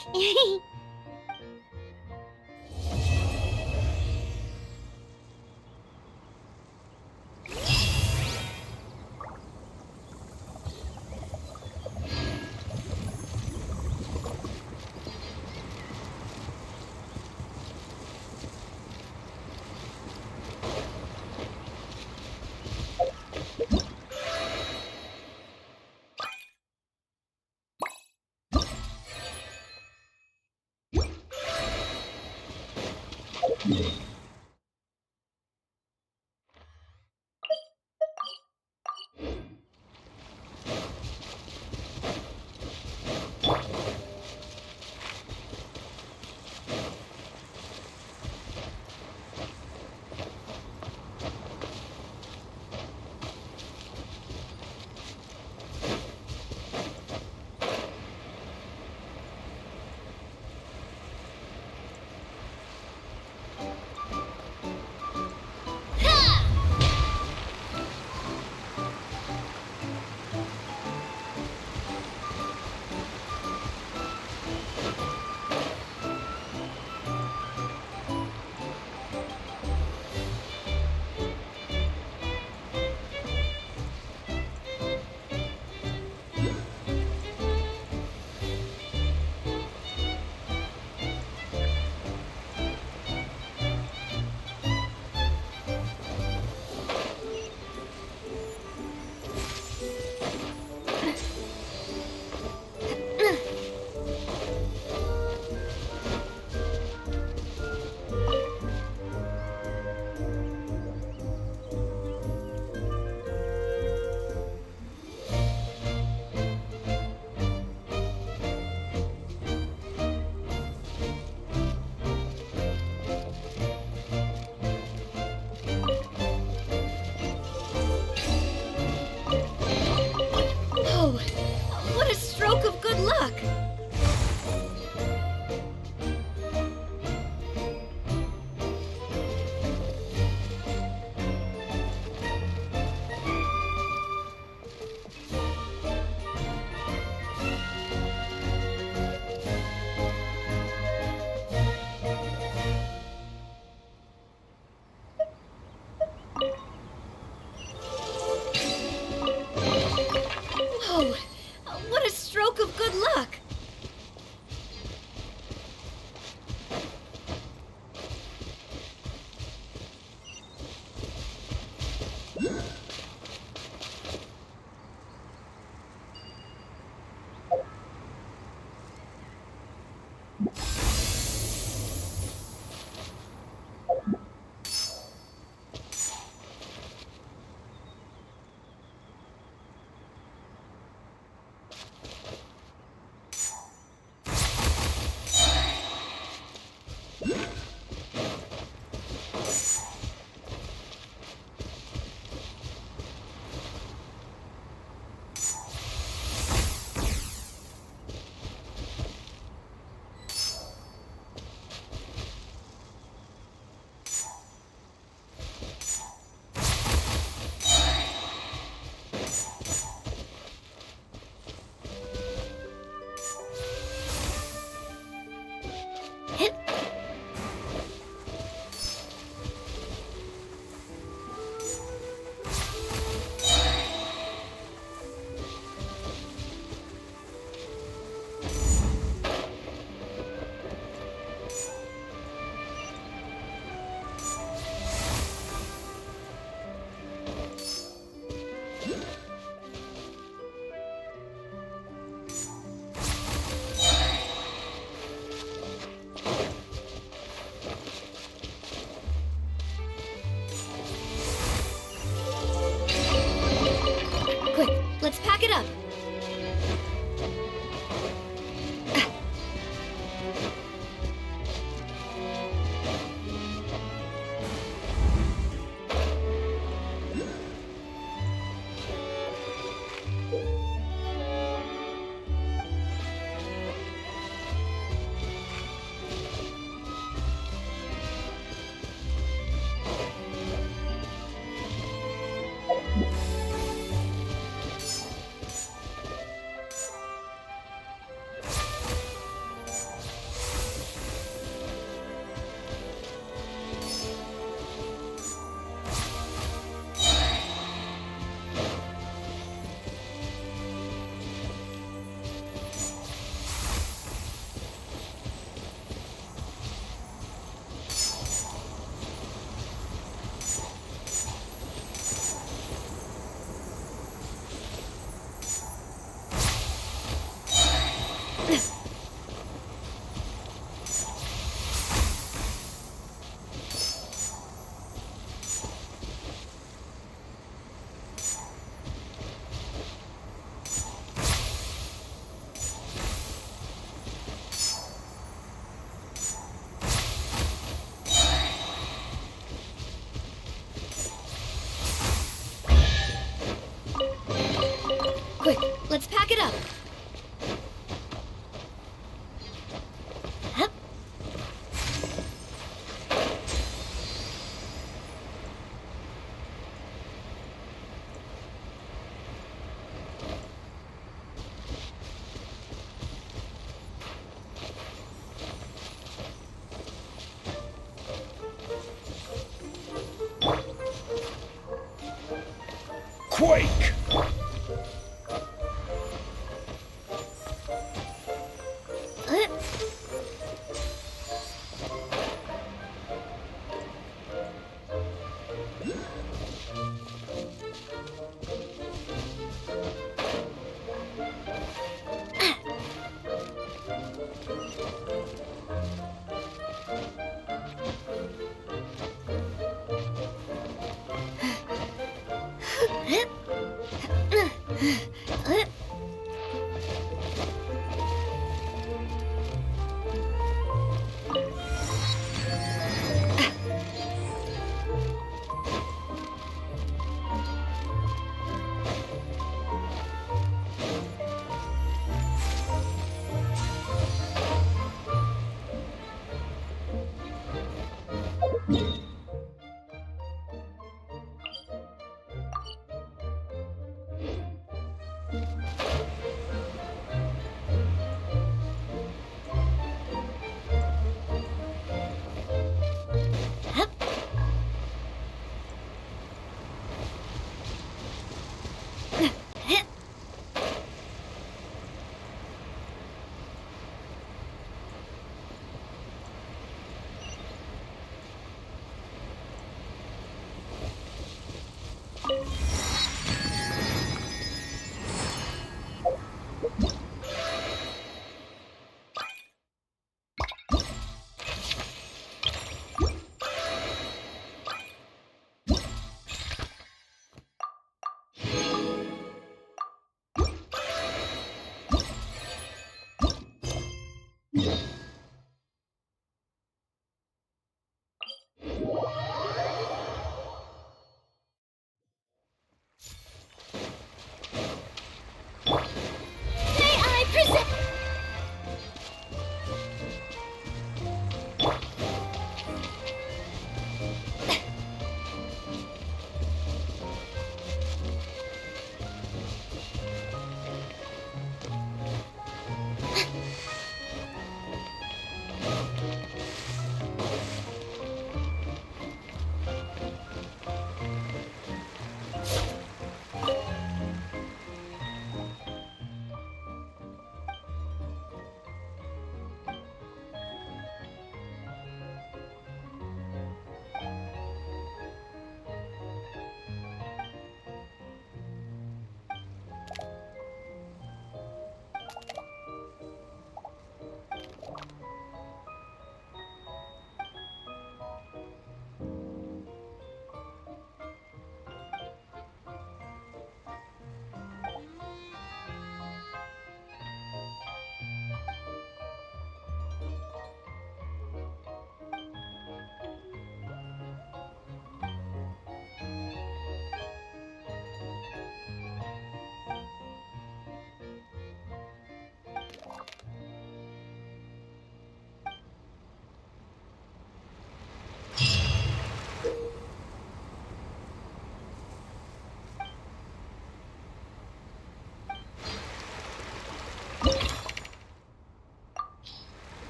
quake!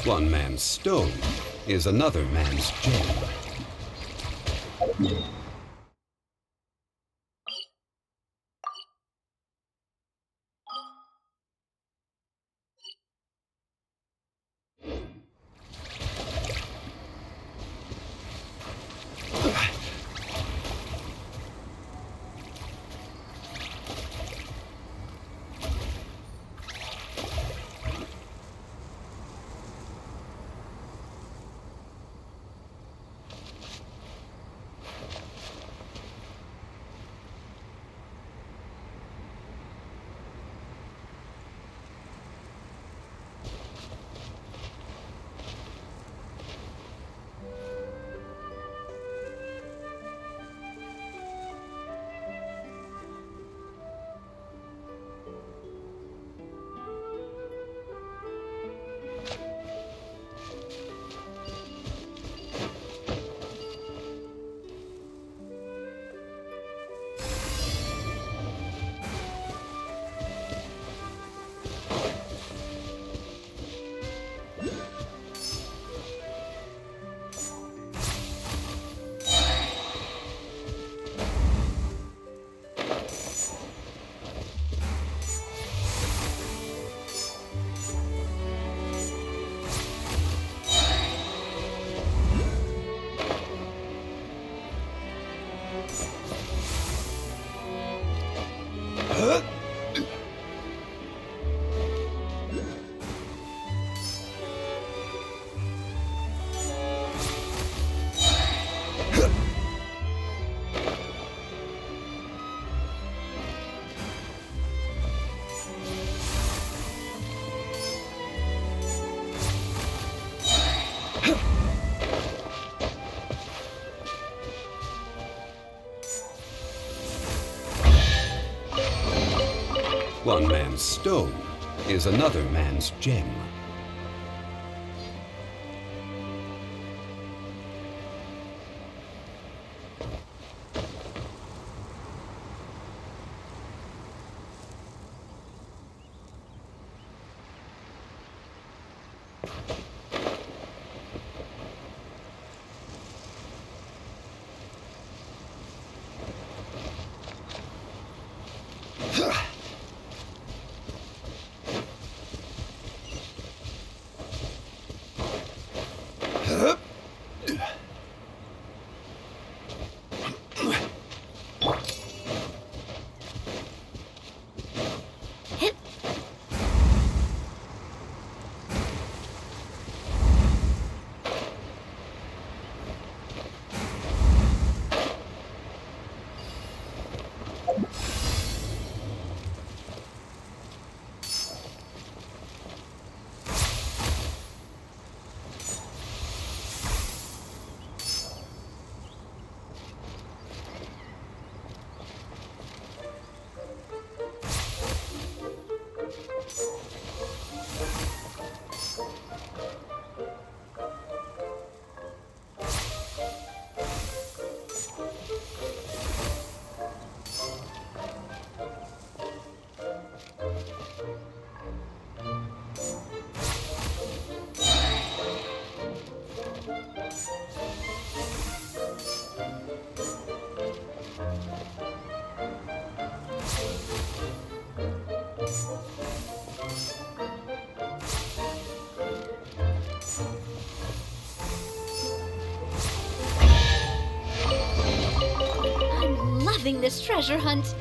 One man's stone is another man's gem. One man's stone is another man's gem. Loving this treasure hunt.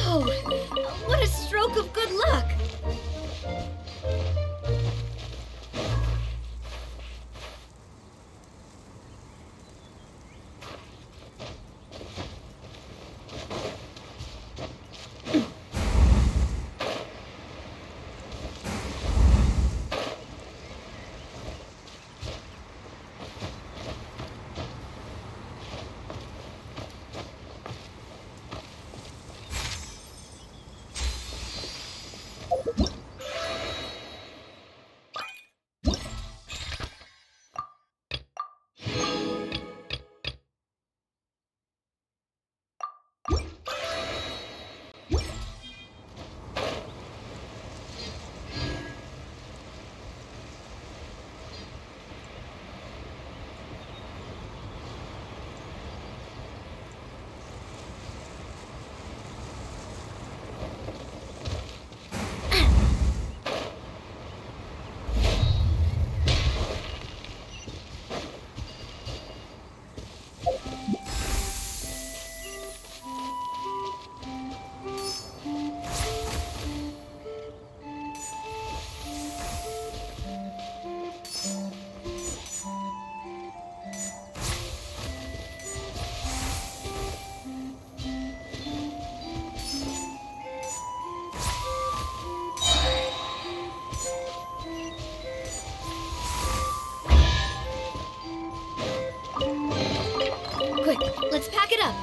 Oh, what a stroke of good luck! Quick, let's pack it up.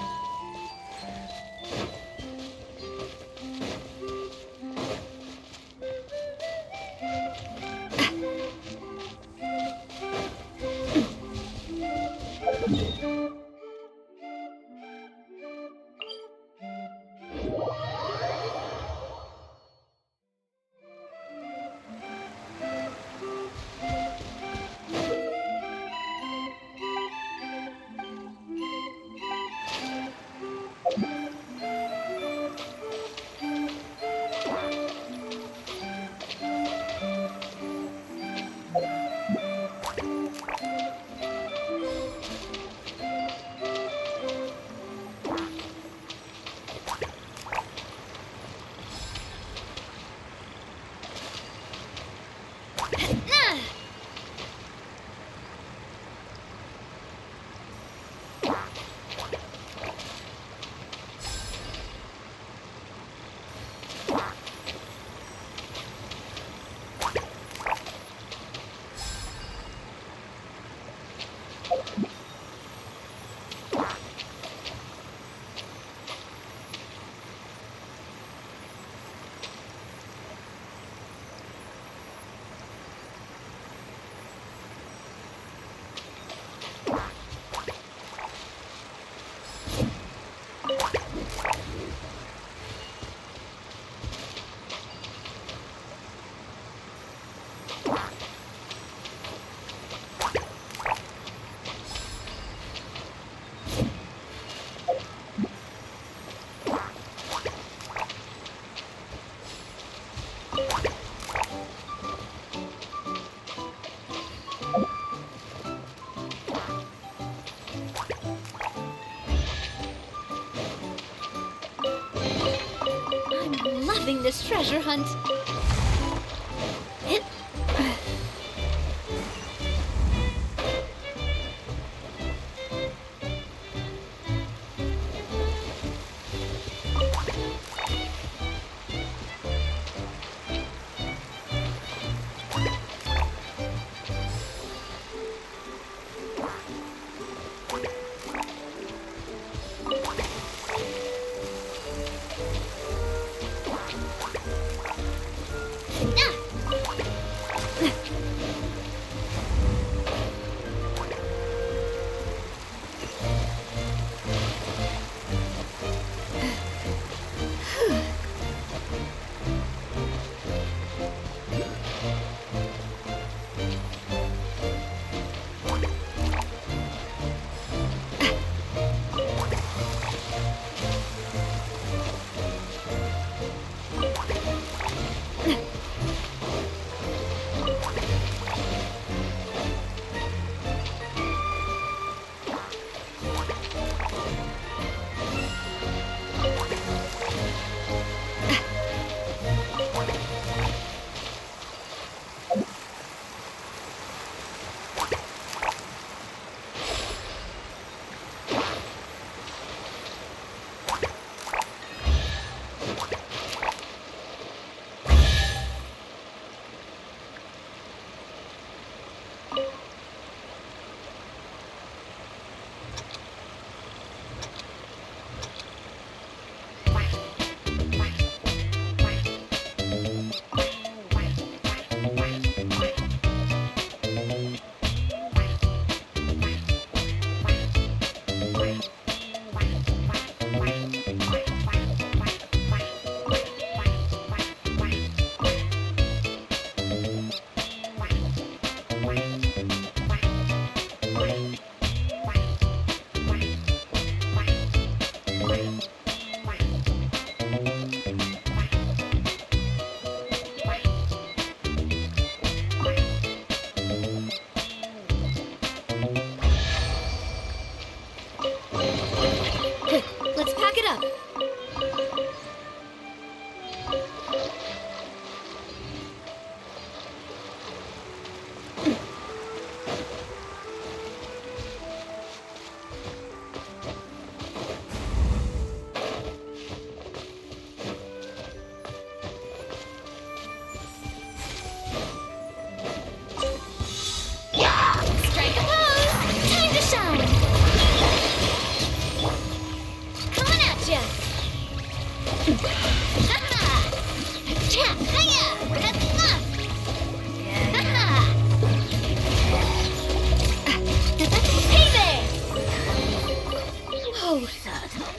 loving this treasure hunt.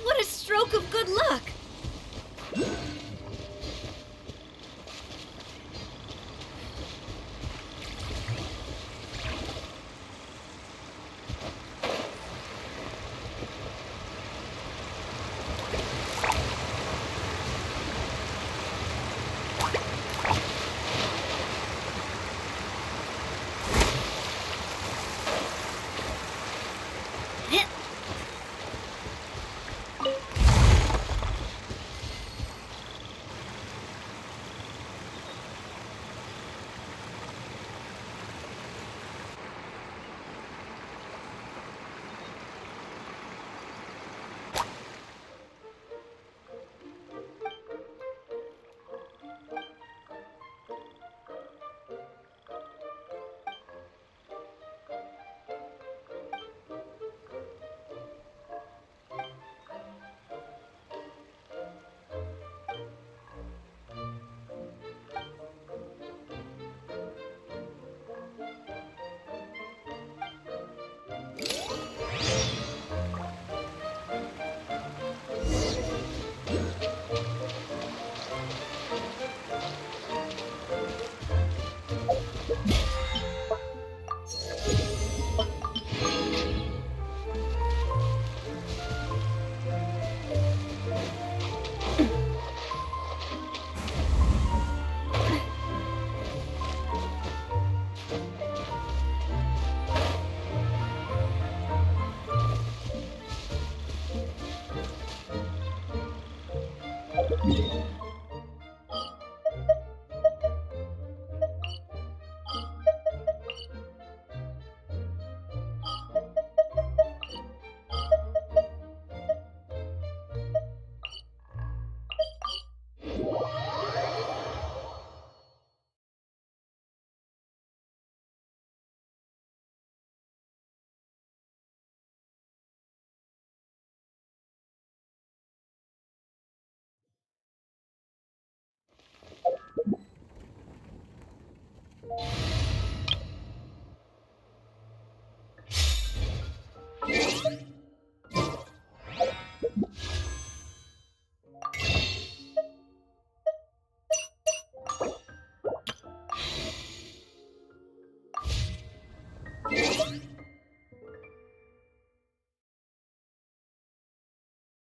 What a stroke of good luck!